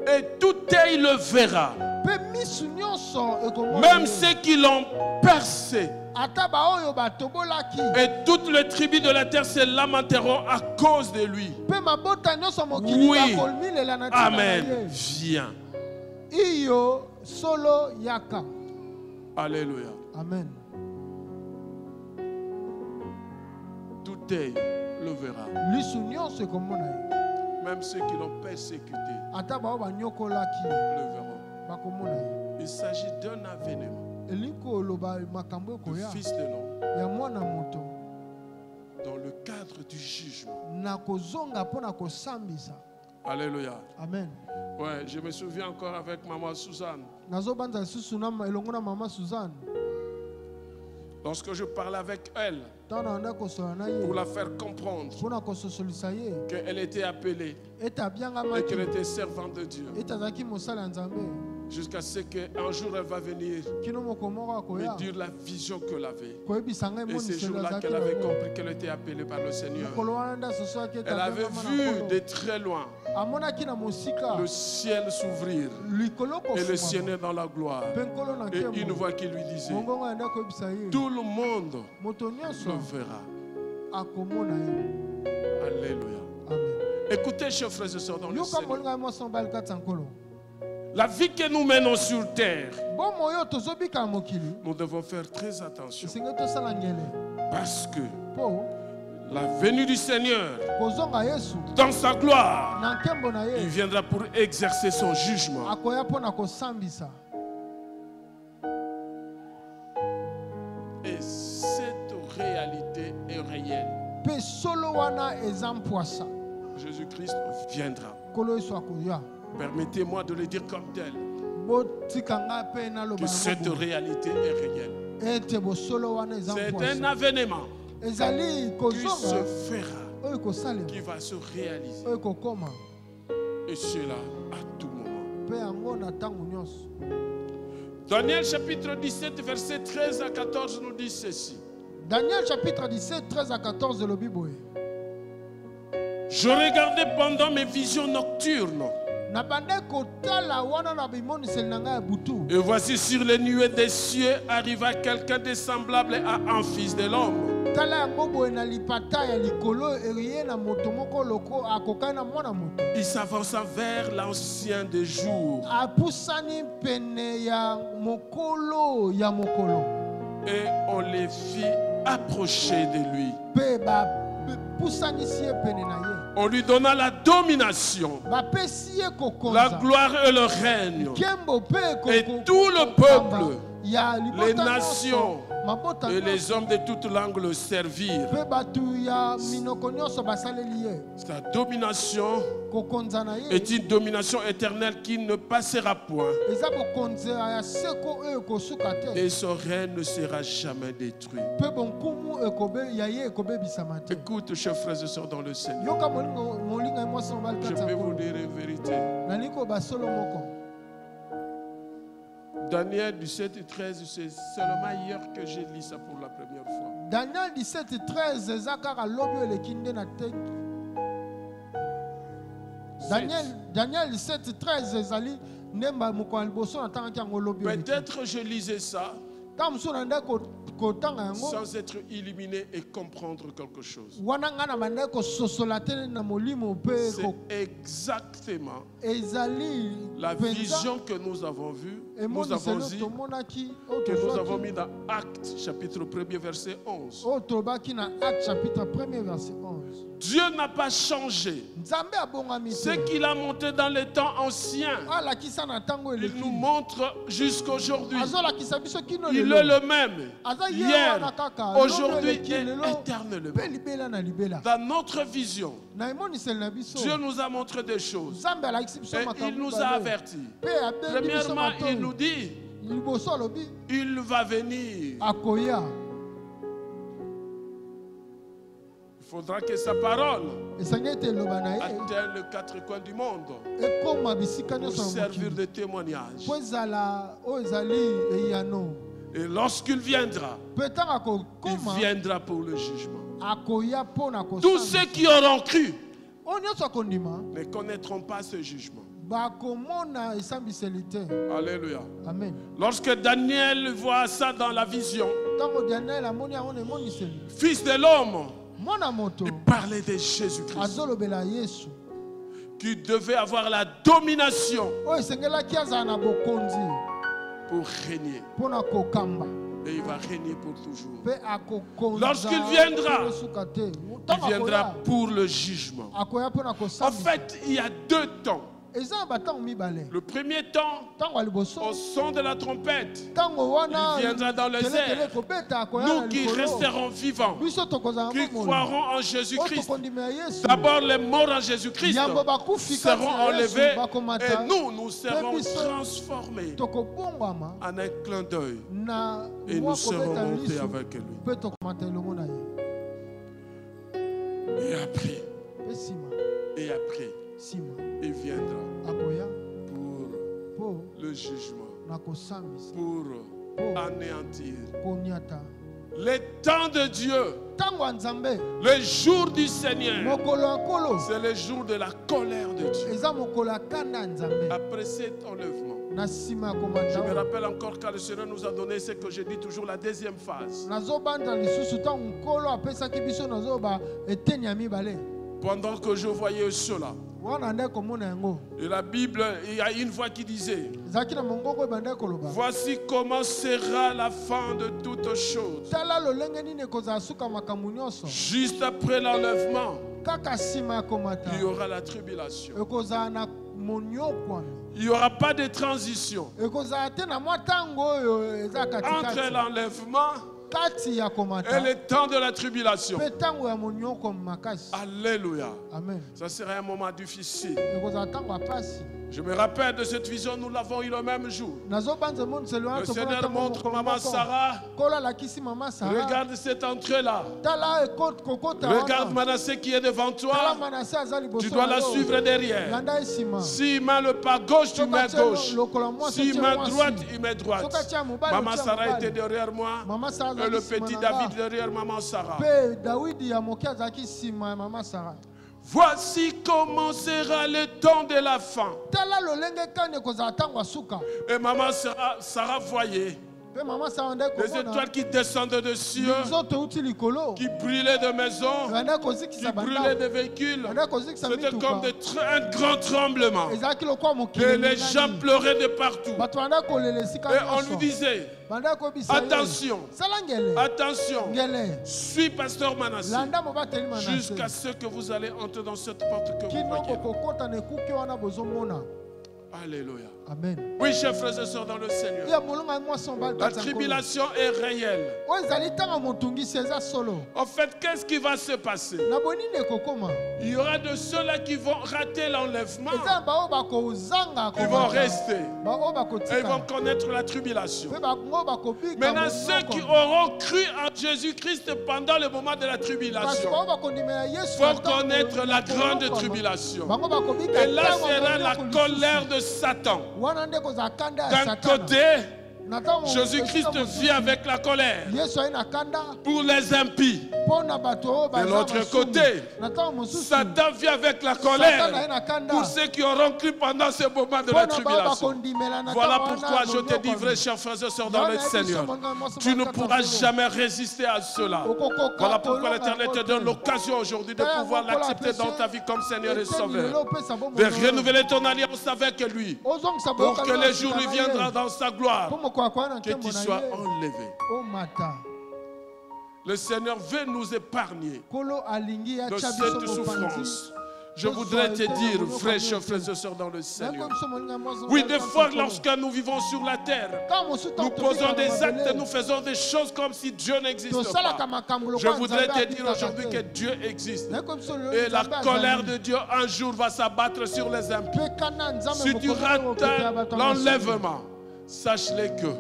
Et tout œil le verra. Même ceux qui l'ont percé. Et toutes les tribus de la terre se lamenteront à cause de lui. Oui. Amen. Viens. Solo yaka. Alléluia. Amen. Tout œil le verra. Même ceux qui l'ont persécuté le verront. Il s'agit d'un avènement du Fils de l'homme dans le cadre du jugement. Alléluia. Amen. Ouais, je me souviens encore avec maman Suzanne. Lorsque je parlais avec elle pour la faire comprendre qu'elle était appelée et qu'elle était servante de Dieu, jusqu'à ce qu'un jour elle va venir me dire la vision qu'elle avait. Et c'est ce jour-là qu'elle avait compris qu'elle était appelée par le Seigneur. Elle avait vu de très loin le ciel s'ouvrir et le Seigneur dans la gloire. Et une voix qui lui disait, tout le monde le verra. Alléluia. Amen. Écoutez, chers frères et sœurs dans le Seigneur. La vie que nous menons sur terre, Bomo oyo tozobika na mokili. nous devons faire très attention. Esengeli tosala ngele. Parce que Po la venue du Seigneur, kozonga Yesu dans sa gloire, na nkembo na il ye viendra pour exercer son jugement. akoya mpo na kosambisa. Et cette réalité est réelle. Mpe solo wana eza mpwasa. Jésus-Christ viendra. Nkolo Yesu akoya. Permettez-moi de le dire comme tel, Botika nga mpe naloba que cette nango boye. réalité est réelle. Ete bosolo wana eza C'est un mpwasa. avènement Ezali qui se kozonga fera, oyo kosalema qui va se réaliser. oyo kokoma Et cela à tout moment. mpe yango na ntango nyonso. Daniel chapitre 17, verset 13 à 14 nous dit ceci. Daniel chapitre 17, 13 à 14 elobi boye. Je regardais pendant mes visions nocturnes, Na bande kotala wana na bimoniseli na ngai ya butu. et voici sur les nuées des cieux arriva quelqu'un de semblable à un fils de l'homme. Tala yango boye na lipata ya likolo eriye na moto moko loko akokani na mwana moto. Il s'avança vers l'ancien des jours Apusani pene ya mokolo ya mokolo. et on les fit approcher de lui. Pe ba pusanisi ye pene na ye. On lui donna la domination, Bapesi ye la kokonza. gloire et le règne. Kembo pe Et tout le peuple, ya libota les nyonso, nations mabota et les nyonso, hommes de toute langue le servirent. pe batu ya minoko nyonso basaleli ye. Sa domination Kokonza na ye est une domination éternelle qui ne passera point. eza bokonza ya seko oyo kosuka te. Et son règne ne sera jamais détruit. Pe bonkumu ya ye ekobebisama te. Écoute, chers frères et sœurs dans le Seigneur, Yoka molinga ya mwasi mobali je kati ya vais vous nkolo. dire une vérité. Nalingi koba solo moko. Daniel 17 et 13, c'est seulement hier que j'ai lu ça pour la première fois. Daniel 17 13 eza kaka lobi oyo eleki nde na te. Daniel 17 13 ezali ndemba moko ya liboso natangaki yango lobi oyo eleki. Peut-être je lisais ça Ntango mosusu na nde kotanga yango sans être illuminé et comprendre quelque chose. wana ngai na bandaki kososola te na molimo mpe C'est exactement ezali la mpenza vision que nous avons vue, nous emoniseli avons oyo dit, tomonaki oyo que nous avons tozwaki mis dans Actes chapitre 1er verset 11. oyo tolobaki na Acte chapitre 1er verset 11. Dieu n'a pas changé. Nzambe abongami Ce te qu'il a monté dans les temps anciens, alakisa na ntango il nous eleki montre jusqu'aujourd'hui. azolakisa biso kino Il est lelo le même, aza ye hier, wana kaka aujourd'hui eleki et lelo éternellement. mpe libela na libela. Dans notre vision, Na emoniseli na biso Dieu nous a montré des choses Nzambe alakisi biso et il makambo nous a mibale. avertis. Mpe abendi biso Premièrement, il nous matoyi dit, liboso alobi il va venir. akoya. Il faudra que sa parole Esengi ete eloba na ye atteigne les quatre coins du monde ekoma bisika pour nyonso na servir mokili de témoignage. mpo ezala oyo ezali eyano. Et lorsqu'il viendra, Mpe ntango il akokoma viendra pour le jugement. akoya mpo na Tous kosambisa. ceux qui auront cru Oyo nyonso akondima ne connaîtront pas ce jugement. bakomona esambiseli te. Alléluia. Amen. Lorsque Daniel voit ça dans la vision, Ntango Daniel amoni yango na emoniseli Fils de l'homme, mwana moto il parlait de Jésus-Christ azolobela Yesu qui devait avoir la domination oyo esengelaki azala na bokonzi pour régner. mpo na kokamba Et il va régner pour toujours. mpe akokonza Lorsqu'il viendra, mpo esuka te. Il Ntango viendra akoya, pour le jugement. akoya mpo na En kosambisa. fait, il y a deux temps. Eza na batango mibale. Le premier temps, Ntango ya liboso au son de la trompette, ntango wana il viendra dans les kelekele airs. kobeta akoya na Nous qui likolo. resterons vivants, Biso tokozala qui bomoi. croirons en Oyo Jésus-Christ, tokondima ya Yesu. d'abord les morts en Jésus-Christ Yambo bakufi kati seront ya Yesu enlevés bakomata. et nous serons biso transformés tokobongwama en un clin d'œil na et nous mwa serons kobeta montés lisu avec lui. mpe tokomata elongo na ye. Et après, Mpe nsima il viendra akoya pour mpo le jugement, na kosambisa pour anéantir. koniata. Les temps de Dieu, Ntango ya Nzambe le jour du Seigneur, mokolo ya nkolo c'est le jour de la colère de Dieu. eza mokolo ya kanda ya Nzambe. Après cet enlèvement, Na nsima ya je me komata rappelle encore quand le Seigneur nous a donné ce que je dis toujours, la deuxième phase. nazobanda lisusu ntango nkolo apesaki biso nazoba eteni ya mibale. Pendant que je voyais cela, et la Bible, il y a une voix qui disait, voici comment sera la fin de toutes choses. Juste après l'enlèvement, il y aura la tribulation. Il n'y aura pas de transition entre l'enlèvement et le temps de la tribulation. Alléluia. Amen. Ça sera un moment difficile. Je me rappelle de cette vision, nous l'avons eu le même jour. Le Seigneur montre Maman Sarah. Regarde cette entrée-là. Regarde Manassé qui est devant toi. Tu dois la suivre derrière. S'il met le pas gauche, tu mets gauche. S'il met droite, il met droite. Maman Sarah était derrière moi. Et le petit David derrière Maman Sarah. Voici comment sera le temps de la fin. Et Maman Sarah voyait les étoiles qui descendaient des cieux, qui brûlaient des maisons, qui brûlaient des véhicules. C'était comme un grand tremblement. Et les gens pleuraient de partout. Et on lui disait, attention, attention, suis pasteur Manassé, jusqu'à ce que vous allez entrer dans cette porte que vous voyez. Alléluia. Amen. Oui, chers frères et sœurs dans le Seigneur, la tribulation est réelle. En fait, qu'est-ce qui va se passer? Il y aura de ceux-là qui vont rater l'enlèvement. Ils vont rester. Et ils vont connaître la tribulation. Maintenant, ceux qui auront cru en Jésus-Christ pendant le moment de la tribulation vont connaître la grande tribulation. Et là sera la colère de Satan. D'un côté, Jésus-Christ vient avec la colère pour les impies. De l'autre côté, Satan vient avec la colère pour ceux qui auront cru pendant ce moment de la tribulation. Voilà pourquoi je te dis, vrai chers frères et sœurs dans le Seigneur, tu ne pourras jamais résister à cela. Voilà pourquoi l'Éternel te donne l'occasion aujourd'hui de pouvoir l'accepter dans ta vie comme Seigneur et Sauveur. De renouveler ton alliance avec lui pour que le jour lui viendra dans sa gloire, que tu sois enlevé. Le Seigneur veut nous épargner de cette souffrance. Je voudrais te dire, frères et sœurs dans le Seigneur, oui, des fois, lorsque nous vivons sur la terre, nous posons des actes, nous faisons des choses comme si Dieu n'existe pas. Je voudrais te dire aujourd'hui que Dieu existe. Et la colère de Dieu un jour va s'abattre sur les impies. Si tu rates l'enlèvement, sache-le que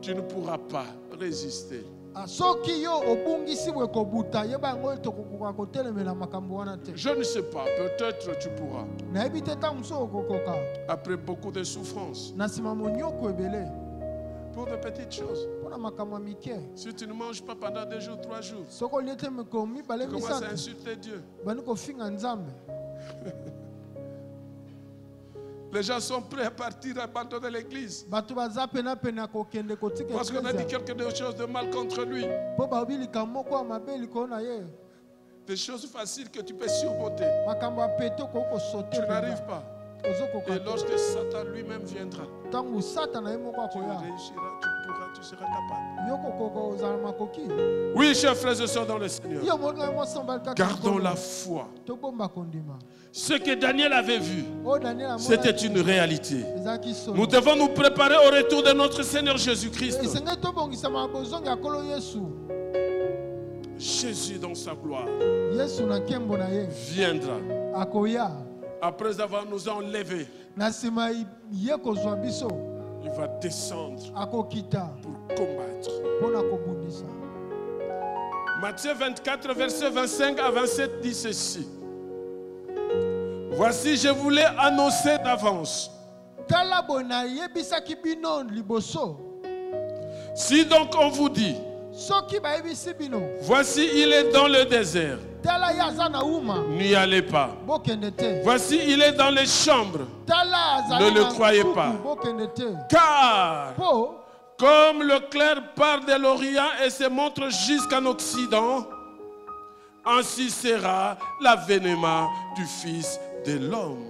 tu ne pourras pas résister. Je ne sais pas, peut-être tu pourras. Après beaucoup de souffrances, pour de petites choses. Si tu ne manges pas pendant 2 jours, 3 jours, tu commences à insulter Dieu. Les gens sont prêts à partir, à abandonner l'église. Parce qu'on a dit quelque chose de mal contre lui. Des choses faciles que tu peux surmonter. Tu n'arrives pas. Et lorsque Satan lui-même viendra, tu réussiras, tu pourras, tu seras capable. Oui, chers frères et sœurs dans le Seigneur, gardons la foi. Ce que Daniel avait vu, c'était une réalité. Nous devons nous préparer au retour de notre Seigneur Jésus-Christ. Jésus dans sa gloire viendra après avoir nous enlevés. Il va descendre pour combattre. Matthieu 24, verset 25 à 27 dit ceci. Voici, je vous l'ai annoncé d'avance. Si donc on vous dit, voici, il est dans le désert, n'y allez pas. Voici, il est dans les chambres, ne le croyez pas. Car, comme le clair part de l'Orient et se montre jusqu'en Occident, ainsi sera l'avènement du Fils de l'homme.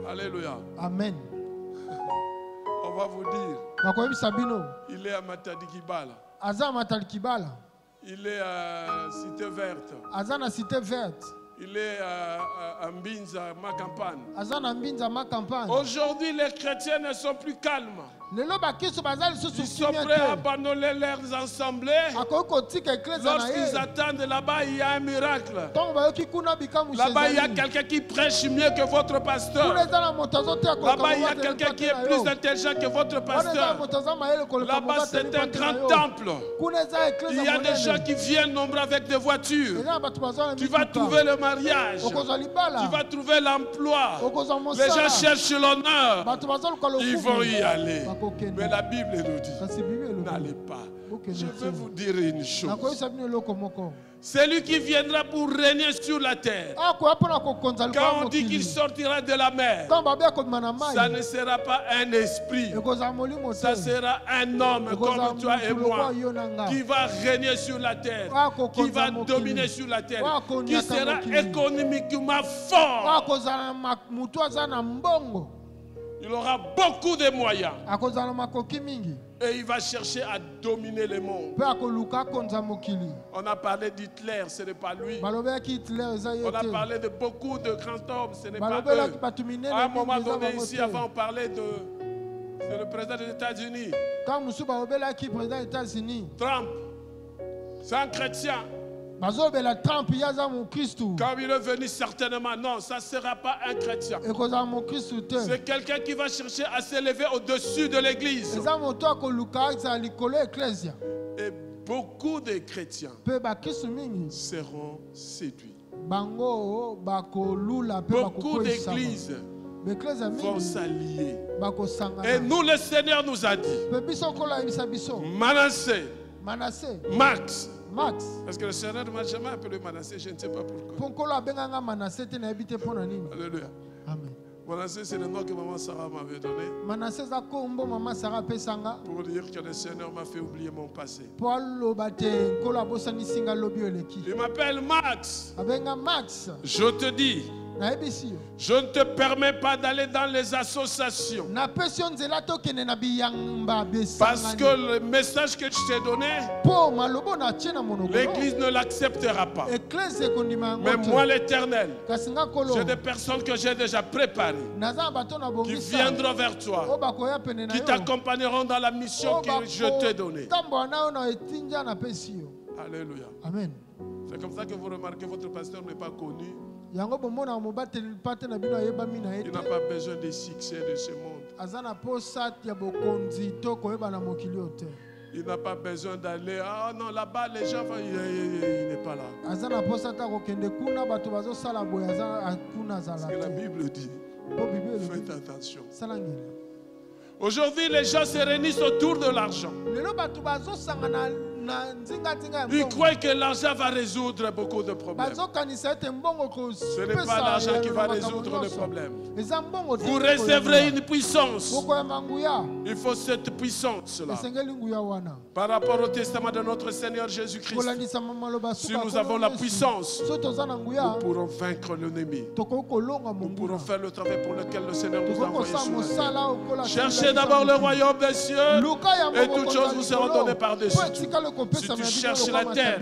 Alléluia. Amen. On va vous dire, Bakoyebisa bino il est à Matadi Kibala. aza Matadi Kibala, Il est à Cité Verte. aza na Cité Verte, Il est à Mbinza, ma campagne. aza na Mbinza ma campagne. Aujourd'hui, les chrétiens ne sont plus calmes. Lelo bakristo baza lisusu Ils sont kimia prêts à te. abandonner leurs assemblées. Akoki kotika eklezia na Lorsqu'ils ye. attendent là-bas, il y a un miracle. Ntongo bayoki kuna bikamu Là-bas, il y a ezali. quelqu'un qui prêche mieux que votre Kuna pasteur. eza na moto azoteya koleka Là-bas, il y a mobate quelqu'un qui est na yo. plus intelligent que votre Wana eza na pasteur. moto aza mayele koleka Là-bas, mobate c'est un mibate na grand yo. temple. Kuna eza eklezia Il y a des gens monene. qui viennent nombreux avec des voitures. Eza na bato baza na Tu vas mituka. trouver le mariage. Okozwa libala. Tu vas trouver l'emploi. Okozwa Les gens mosala. cherchent l'honneur. Bato baza luka lokumu. Ils vont y aller. Bakokende. Mais la Bible nous dit, Kasi Bible elobi. n'allez pas. Ok, Je merci. vais vous dire une chose. Nakoyebisa bino eloko moko. C'est lui qui viendra pour régner sur la terre. Akoya mpona kokonza likolo Quand on dit qu'il mokili. sortira de la mer, Ntango babe akobima na ça mai, ne sera pas un esprit. ekozala molimo te. Ça sera un homme Ekozala comme toi et motu moi lokola yo na nga. qui va régner sur la terre, Akokonza qui va mokili. dominer sur la terre, qui Akonyaka sera mokili. économiquement fort. Akozala na motu aza na mbongo. Il aura beaucoup de moyens Akozala na makoki mingi. et il va chercher à dominer le monde. Mpe akoluka akonza mokili. On a parlé d'Hitler, ce n'est pas lui. Balobelaki Hitler eza ye On a te. parlé de beaucoup de grands hommes, ce n'est pas Balobelaki eux. bato minene À un mingi moment eza donné, bango ici, te. avant, on parlait de le président des États-Unis, Quand mosusu balobelaki président des États-Unis, Trump. C'est un chrétien. bazobela Trump ye aza mokristu. Quand il est venu, certainement, non, ça ne sera pas un chrétien. Ekozala mokristu te. C'est quelqu'un qui va chercher à s'élever au-dessus de l'église. Eza moto akoluka ezala likolo ya eklesia. Et beaucoup de chrétiens Mpe bakristu mingi seront séduits. bango bakolula mpe Beaucoup bakokweyisama. d'églises Baeklesia vont mingi s'allier. Et bakosangana. nous, le Seigneur nous a dit, Mpe biso kolayebisa biso Manassé, Manasse, Max, Max, parce que le Seigneur ne m'a jamais appelé Manassé, je ne sais pas pourquoi. mpo nkolo abenganga Manasse te nayebi te mpo na nini. Alléluia. Amen. Manassé, c'est le nom que maman Sarah m'avait donné Manasse eza kombo mama Sara apesanga pour dire que le Seigneur m'a fait oublier mon passé. mpo aloba te nkolo abosanisi nga lobi oyo eleki. Il m'appelle Max. Abenga Max, Je te dis, nayebisi yo. je ne te permets pas d'aller dans les associations. napesi yo nzela tokende na biyamba Parce que besangani le message que je t'ai donné, mpo maloba na tie na monoko l'Église ne l'acceptera pas. eklese ekondima Mais yango moi, te. l'Éternel, Kasi nga kolo j'ai des personnes que j'ai déjà préparées, naza na bato na qui bongisa viendront vers oyo toi, bakoya pene na qui yo t'accompagneront dans la mission que je t'ai donnée. tambola na yo na etinja napesi yo. Alléluia. Amen. C'est comme ça que vous remarquez que votre pasteur n'est pas connu. yango bomona mobateli pate na bino ayebami na ye Il te. n'a pas besoin des succès de ce monde. aza na posa ya bokonzi to koyeba na mokili oyo te. Il n'a pas besoin d'aller. Ah non, là-bas, les gens vont. Il n'est pas là. aza na posa ta kokende kuna bato bazosala boye aza kuna Parce azala que la te. Bible dit, Po Bible elobi, faites attention. sala ngela. Aujourd'hui, les gens se réunissent autour de l'argent. lelo bato bazosanga na nzingazinga ya Ils mbongo. croient que l'argent va résoudre beaucoup de problèmes. bazokanisa ete mbongo Ce n'est pas l'argent qui va résoudre les problèmes. eza mbongo te Vous nde réserverez koyeba. une puissance. bokoyamba nguya Il faut cette puissance-là. esengeli nguya wana Par rapport au testament de notre Seigneur Jésus-Christ, kolandisama maloba si suka nous avons la Yesu. puissance, so toza na nous nguya pourrons vaincre l'ennemi. tokoki kolonga Nous pourrons monguna faire le travail pour lequel le Seigneur nous a tokoki envoyé kosala sur la terre. mosala okola Cherchez d'abord le royaume des cieux et toutes choses vous seront données par-dessus. Si tu cherches la terre,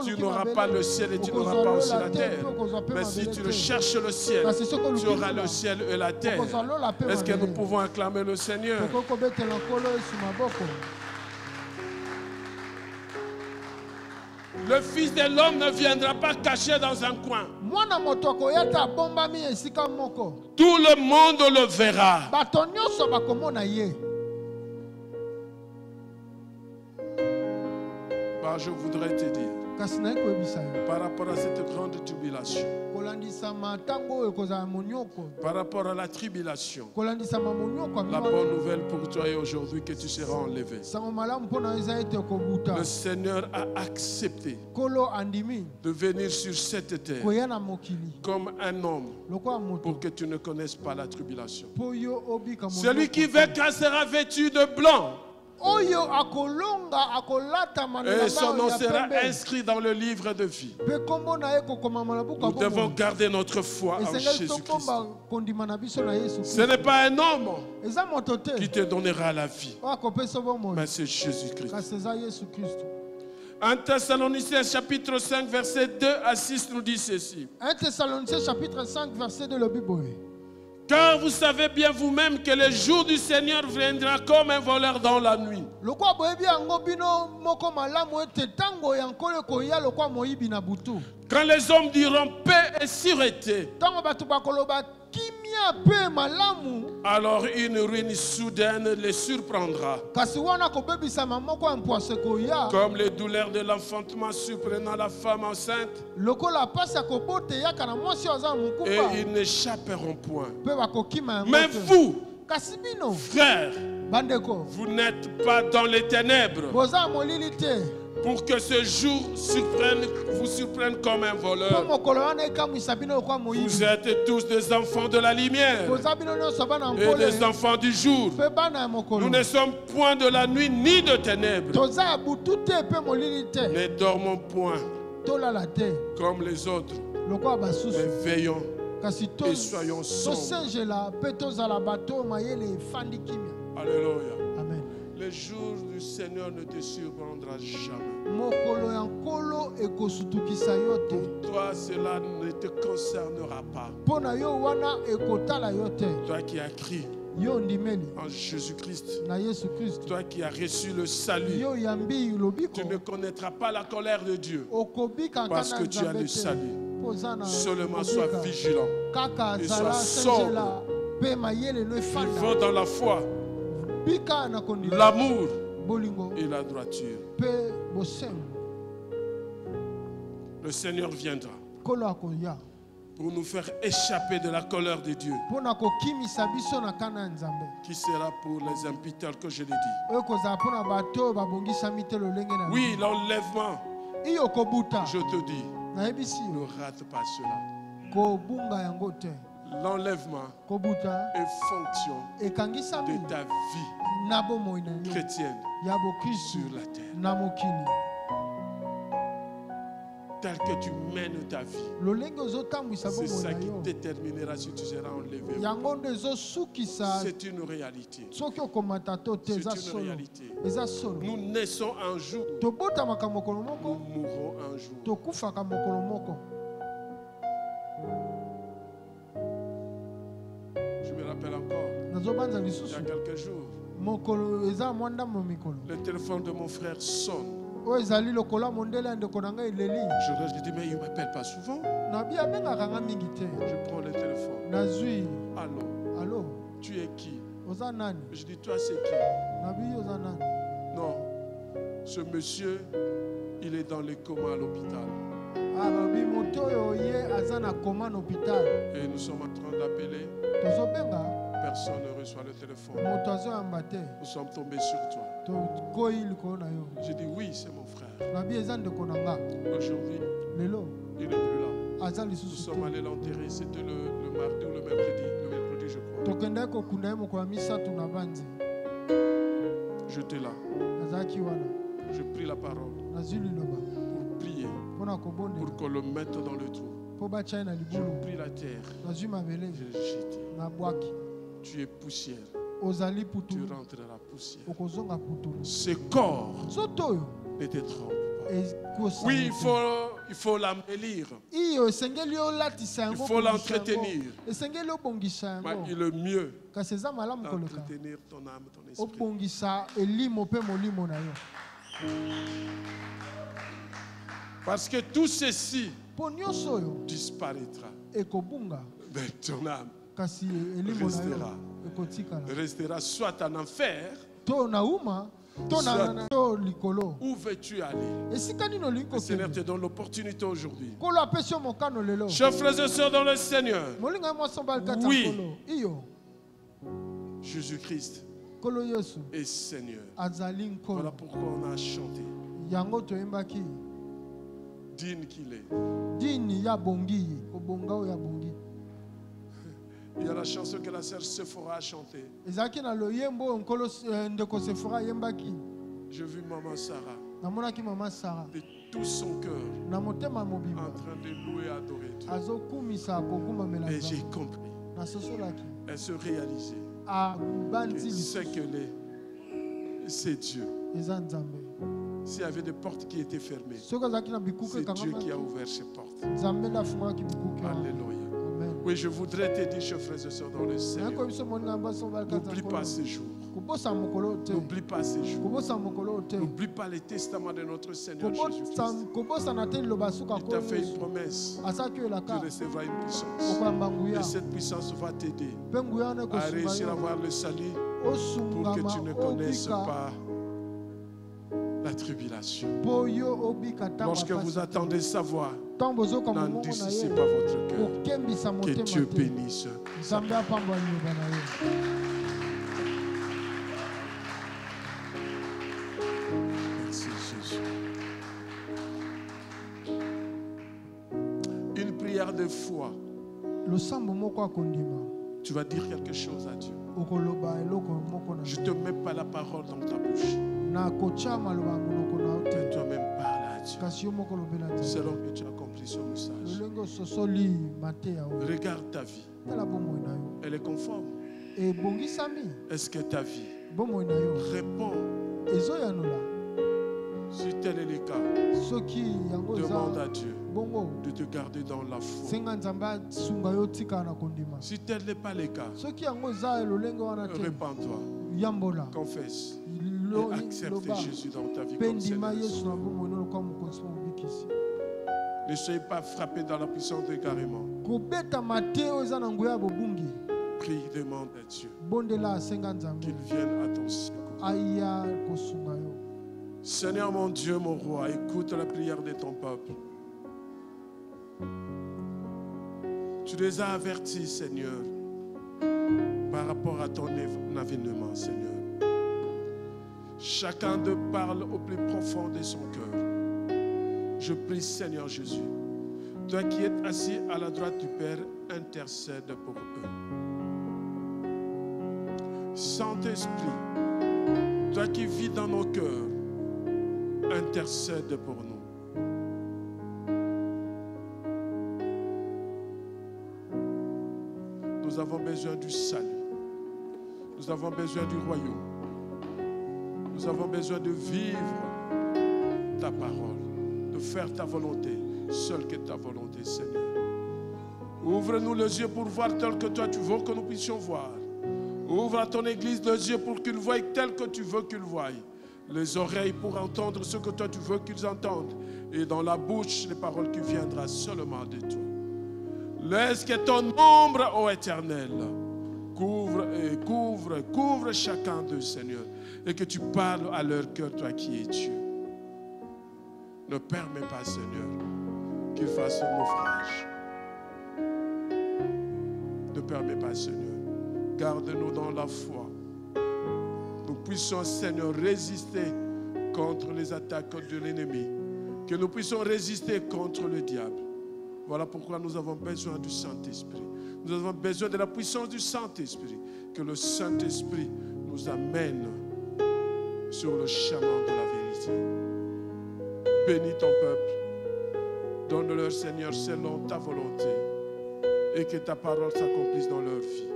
tu n'auras pas le ciel et tu n'auras pas aussi la terre. Mais si tu cherches le ciel, tu auras le ciel et la terre. Est-ce que nous pouvons acclamer le Seigneur? tokoki kobetela nkolo yesu maboko. Le Fils de l'homme ne viendra pas caché dans un coin. mwana moto akoya te abombami esika moko. Tout le monde le verra. bato nyonso bakomona ye. Bah, je voudrais te dire, kasi nayi koyebisa yo par rapport à cette grande tribulation, kolandisama ntango oyo ekozala monioko. par rapport à la tribulation, kolandisama monioko ya la mibali. bonne nouvelle pour toi est aujourd'hui que tu seras enlevé. sango malamu mpo na yo eza ete kobuta. Le Seigneur a accepté nkolo andimi de venir sur cette terre koya na mokili comme un homme lokola moto pour que tu ne connaisses pas la tribulation. mpo yo obika Celui qui vaincra sera vêtu de blanc. oyo akolonga akolata Et son nom ya sera pembe. inscrit dans le livre de vie. Pe kombo na ye kokoma na buku Nous ya devons bomoi. garder notre foi en Esengeli Jésus-Christ. tokomba kondima na biso na Yesu Ce Kristo. n'est pas un homme Eza moto te qui te donnera la vie, oyo akopesa bomoi, mais c'est Jésus-Christ. kasi eza Yesu Kristo. 1 Thessaloniciens chapitre 5 verset 2 à 6 nous dit ceci. 1 Thessaloniciens chapitre 5 verset 2 le Bible. Car vous savez bien vous-même que le jour du Seigneur viendra comme un voleur dans la nuit. Lokwa boyebi yango bino moko malamu ete tango ya nkolo koya lokwa moyibi na butu. Quand les hommes diront paix et sûreté, Tango batu bakoloba kimia pe malamu, alors une ruine soudaine les surprendra. kasi wana kobebisama moko ya mpwase koya. Comme les douleurs de l'enfantement surprenant la femme enceinte, Lokola pasi ya kobote eyaka na mwasi oyo aza na et mokufa ils n'échapperont point. mpe bakokima yango Mais te. vous, Kasi bino frères, bandeko vous n'êtes pas dans les ténèbres boza ya molili te pour que ce jour vous surprenne comme un mpo voleur. mokolo wana ekamwisa bino lokwa Vous moyibi. êtes tous des enfants de la lumière Boza bino nyonso bana et des nkole enfants du jour. mpe bana ya mokolo. Nous ne sommes point de la nuit ni de ténèbres. Toza ya butu te mpe molili te. Ne dormons point Tolala te comme les autres, lokola mais basusu. veillons. Kasi Et soyons sombres. tosengela mpe tozala bato mayele efandi kimia. Alléluia. Amen. Le jour du Seigneur ne te surprendra jamais. Mokolo ya nkolo ekosutukisa yo te. Toi, cela ne te concernera pas. Mpo na yo wana ekotala yo te. Toi qui as crié Yo ndimeli en Jésus-Christ, na Yesu Kristo. toi qui as reçu le salut, Yo yambi lobiko. tu ne connaîtras pas la colère de Dieu. Okobika Parce nkana que tu as Nzambe le te. salut. Poza na Seulement sois kobika. vigilant. Kaka Et zala sois sengela mpe mayele no efanda. Vivant dans la foi, Bika na kondima. l'amour Bolingo et la droiture. mpe bosembo. Le Seigneur viendra Kolo akoya. pour nous faire échapper de la colère de Dieu, Mpo na kokimisa biso na kana ya Nzambe. qui sera pour les imputeurs que je l'ai dit. Oyo kozala mpo na bato oyo babongisami te lolenge na Oui, l'enlèvement, iyo kobuta. je te dis, Nayebisi ne yo rate pas cela. kobunga yango te. L'enlèvement Kobuta est fonction ekangisami de ta vie na bomoi na yo chrétienne ya bokristu sur la terre. na mokili. Tel que tu mènes ta vie, Lolenge ozotambwisa c'est bomoi ça na qui yo déterminera si tu seras enlevé. yango nde ezosukisa C'est une réalité. soki okomata to te. Eza C'est une solo, réalité. eza solo. Nous naissons un jour, Tobotamaka mokolo nous moko, mourrons un jour. tokufaka mokolo moko. Je me rappelle encore, Nazobanza il y lisusu a quelques jours, mokolo eza mwa ndambo mikolo le téléphone de mon frère sonne. oyo ezali lokola mondele ya ndeko na ngai eleli. Je dis, mais il ne m'appelle pas souvent. Nabi abengaka nga mingi te. Je prends le téléphone. Nazwi Allô, alo tu es qui? oza nani? Je dis, toi, c'est qui? Nabi oza nani? Non, ce monsieur, il est dans le coma à l'hôpital. Babi moto oyo ye aza na koma na hôpital. Et nous sommes en train d'appeler. Tozobenga Personne ne reçoit le téléphone. moto azoyamba te. Nous sommes tombés sur toi. Tokoyi likolo na yo. J'ai dit, oui, c'est mon frère. Nabi eza ndeko na nga. Aujourd'hui, Lelo il n'est plus là. aza Nous lisusu sommes te. allés l'enterrer. C'était le mardi ou le mercredi. Le mercredi, je crois. Tokendaki kokunda ye mokolo ya misato na banzi. J'étais là. Nazalaki wana. Je pris la parole Nazwi liloba pour prier, mpona kobondela pour qu'on le mette dans le trou. mpo batia ye na Je libulu. pris la terre. Nazwi mabele Je l'ai jeté. na bwaki. Tu es poussière. Ozali Tu putulu rentreras poussière. okozonga putulu. Ce corps Nzoto oyo ne te trompe pas. ekosala Oui, te. il faut l'embellir. iyo esengeli olatisa Il yango, faut obongisa yango. l'entretenir. Esengeli obongisa Mais yango, le mieux, kasi eza malamu koleka d'entretenir ton âme, ton esprit. obongisa elimo mpe molimo na yo. Parce que tout ceci mpo nyonso oyo disparaîtra. ekobunga, Mais ton âme kasi elimo na Restera. yo ekotikala. restera soit en enfer. To na uma to na to likolo. Où veux-tu aller? Esika nini olingi Le Seigneur te kokende? donne l'opportunité aujourd'hui. Nkolo apesi yo mokano lelo. Chers frères et sœurs dans le Seigneur, molinga ye mwasi mobali kati Oui. ya nkolo iyo Jésus-Christ nkolo yesu est Seigneur. azali Voilà nkolo. pourquoi on a chanté. Yango toyembaki Digne qu'il est. dini ya bongi kobonga oyo ya bongi. Il y a la chanson que la sœur Sephora a chantée. ezalaki na loyembo oyo nkolo ndeko Sefora ayembaki. J'ai vu maman Sarah Namonaki mama Sara de tout son cœur na motema en mobimba train de louer et adorer Dieu. azokumisa kokumamela Et j'ai Nzambe. compris. Nasosolaki Elle se réalisait que abandi ce qu'elle est, c'est Dieu. eza Nzambe. S'il y avait des portes qui étaient fermées, Soki azalaki na bikuke c'est Dieu qui a ekangamaki ouvert ces portes. Nzambe nde afungaki bikuke. Alléluia. Amen. Oui, je voudrais te dire, chers frères et sœurs, dans le Seigneur, Nayekobi biso moninga baso balaka n'oublie pas ces jours. kobosa mokolo te. N'oublie pas ces jours. Kobosa mokolo te. N'oublie pas les testaments de notre Seigneur Jésus-Christ. Kobosa na te liloba suka Il t'a fait une Yesu. promesse. Asaki Tu elaka recevras une puissance. okoyamba nguya. Et cette puissance va t'aider Mpe nguya wana à réussir à ekosunga avoir le salut yo. pour que Osungama tu ne connaisses obika pas la tribulation. po yo obika ntango Lorsque vous apasi. attendez sa voix, Ntango bozoka mongongo na n'endurcissez ye pas votre cœur. kokembisa Que motema Dieu te. bénisse. Nzambe apamba liloba na ye. Merci Jésus. Une prière de foi. losambo moko akondima Tu vas dire quelque chose à Dieu. okoloba eloko moko na Je ne te mets pas la parole dans ta bouche. na kotia maloba ya monoko na yo Mais te toi-même parle à Dieu. kasi yo moko olobela te Selon que tu as accompli ce message. lolenge ososoli mateya oyo Regarde ta vie. tala bomoi na yo Elle est conforme. ebongisami Est-ce que ta vie bomoi na yo répond? ezoyanola Si tel est le cas, soki yango demande à eza Dieu bongo de te garder dans la foi. senga nzambe asunga yo tika na kondima Si tel n'est pas le cas, soki yango eza lolenge wana te répands-toi, yambola confesse Lo- et accepte loba Jésus dans ta vie mpe comme ndima Seigneur. yesu na bomoi no lokola mokonzi mpo mobikisi Ne soyez pas frappés dans la puissance de carrément. kobetama te oyo eza na nguya ya bobungi Prie, demande à Dieu bondela asenga nzambe qu'il vienne à ton secours. aya kosunga yo. Seigneur mon Dieu, mon roi, écoute la prière de ton peuple. Tu les as avertis, Seigneur, par rapport à ton avènement, Seigneur. Chacun d'eux parle au plus profond de son cœur. Je prie, Seigneur Jésus, toi qui es assis à la droite du Père, intercède pour eux. Saint-Esprit, toi qui vis dans nos cœurs, intercède pour nous. Nous avons besoin du salut. Nous avons besoin du royaume. Nous avons besoin de vivre ta parole, de faire ta volonté, seule que ta volonté, Seigneur. Ouvre-nous les yeux pour voir tel que toi tu veux que nous puissions voir. Ouvre à ton église les yeux pour qu'ils voient tel que tu veux qu'ils voient. Les oreilles pour entendre ce que toi tu veux qu'ils entendent. Et dans la bouche, les paroles qui viendront seulement de toi. Laisse que ton ombre, ô Éternel, couvre chacun d'eux, Seigneur. Et que tu parles à leur cœur, toi qui es Dieu. Ne permets pas, Seigneur, qu'ils fassent naufrage. Ne permets pas, Seigneur. Garde-nous dans la foi. Nous puissions, Seigneur, résister contre les attaques de l'ennemi. Que nous puissions résister contre le diable. Voilà pourquoi nous avons besoin du Saint-Esprit. Nous avons besoin de la puissance du Saint-Esprit. Que le Saint-Esprit nous amène sur le chemin de la vérité. Bénis ton peuple. Donne-leur, Seigneur, selon ta volonté. Et que ta parole s'accomplisse dans leur vie.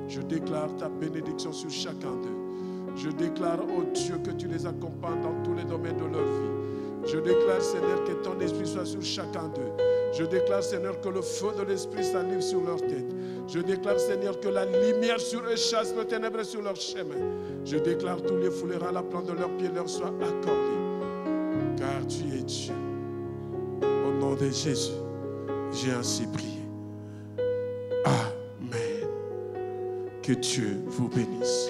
Je déclare ta bénédiction sur chacun d'eux. Je déclare, ô Dieu, que tu les accompagnes dans tous les domaines de leur vie. Je déclare, Seigneur, que ton esprit soit sur chacun d'eux. Je déclare, Seigneur, que le feu de l'esprit s'allume sur leur tête. Je déclare, Seigneur, que la lumière sur eux chasse le ténèbres sur leur chemin. Je déclare tous les foulerans à la plante de leurs pieds leur soient accordés. Car tu es Dieu. Au nom de Jésus, j'ai ainsi prié. Amen. Que Dieu vous bénisse.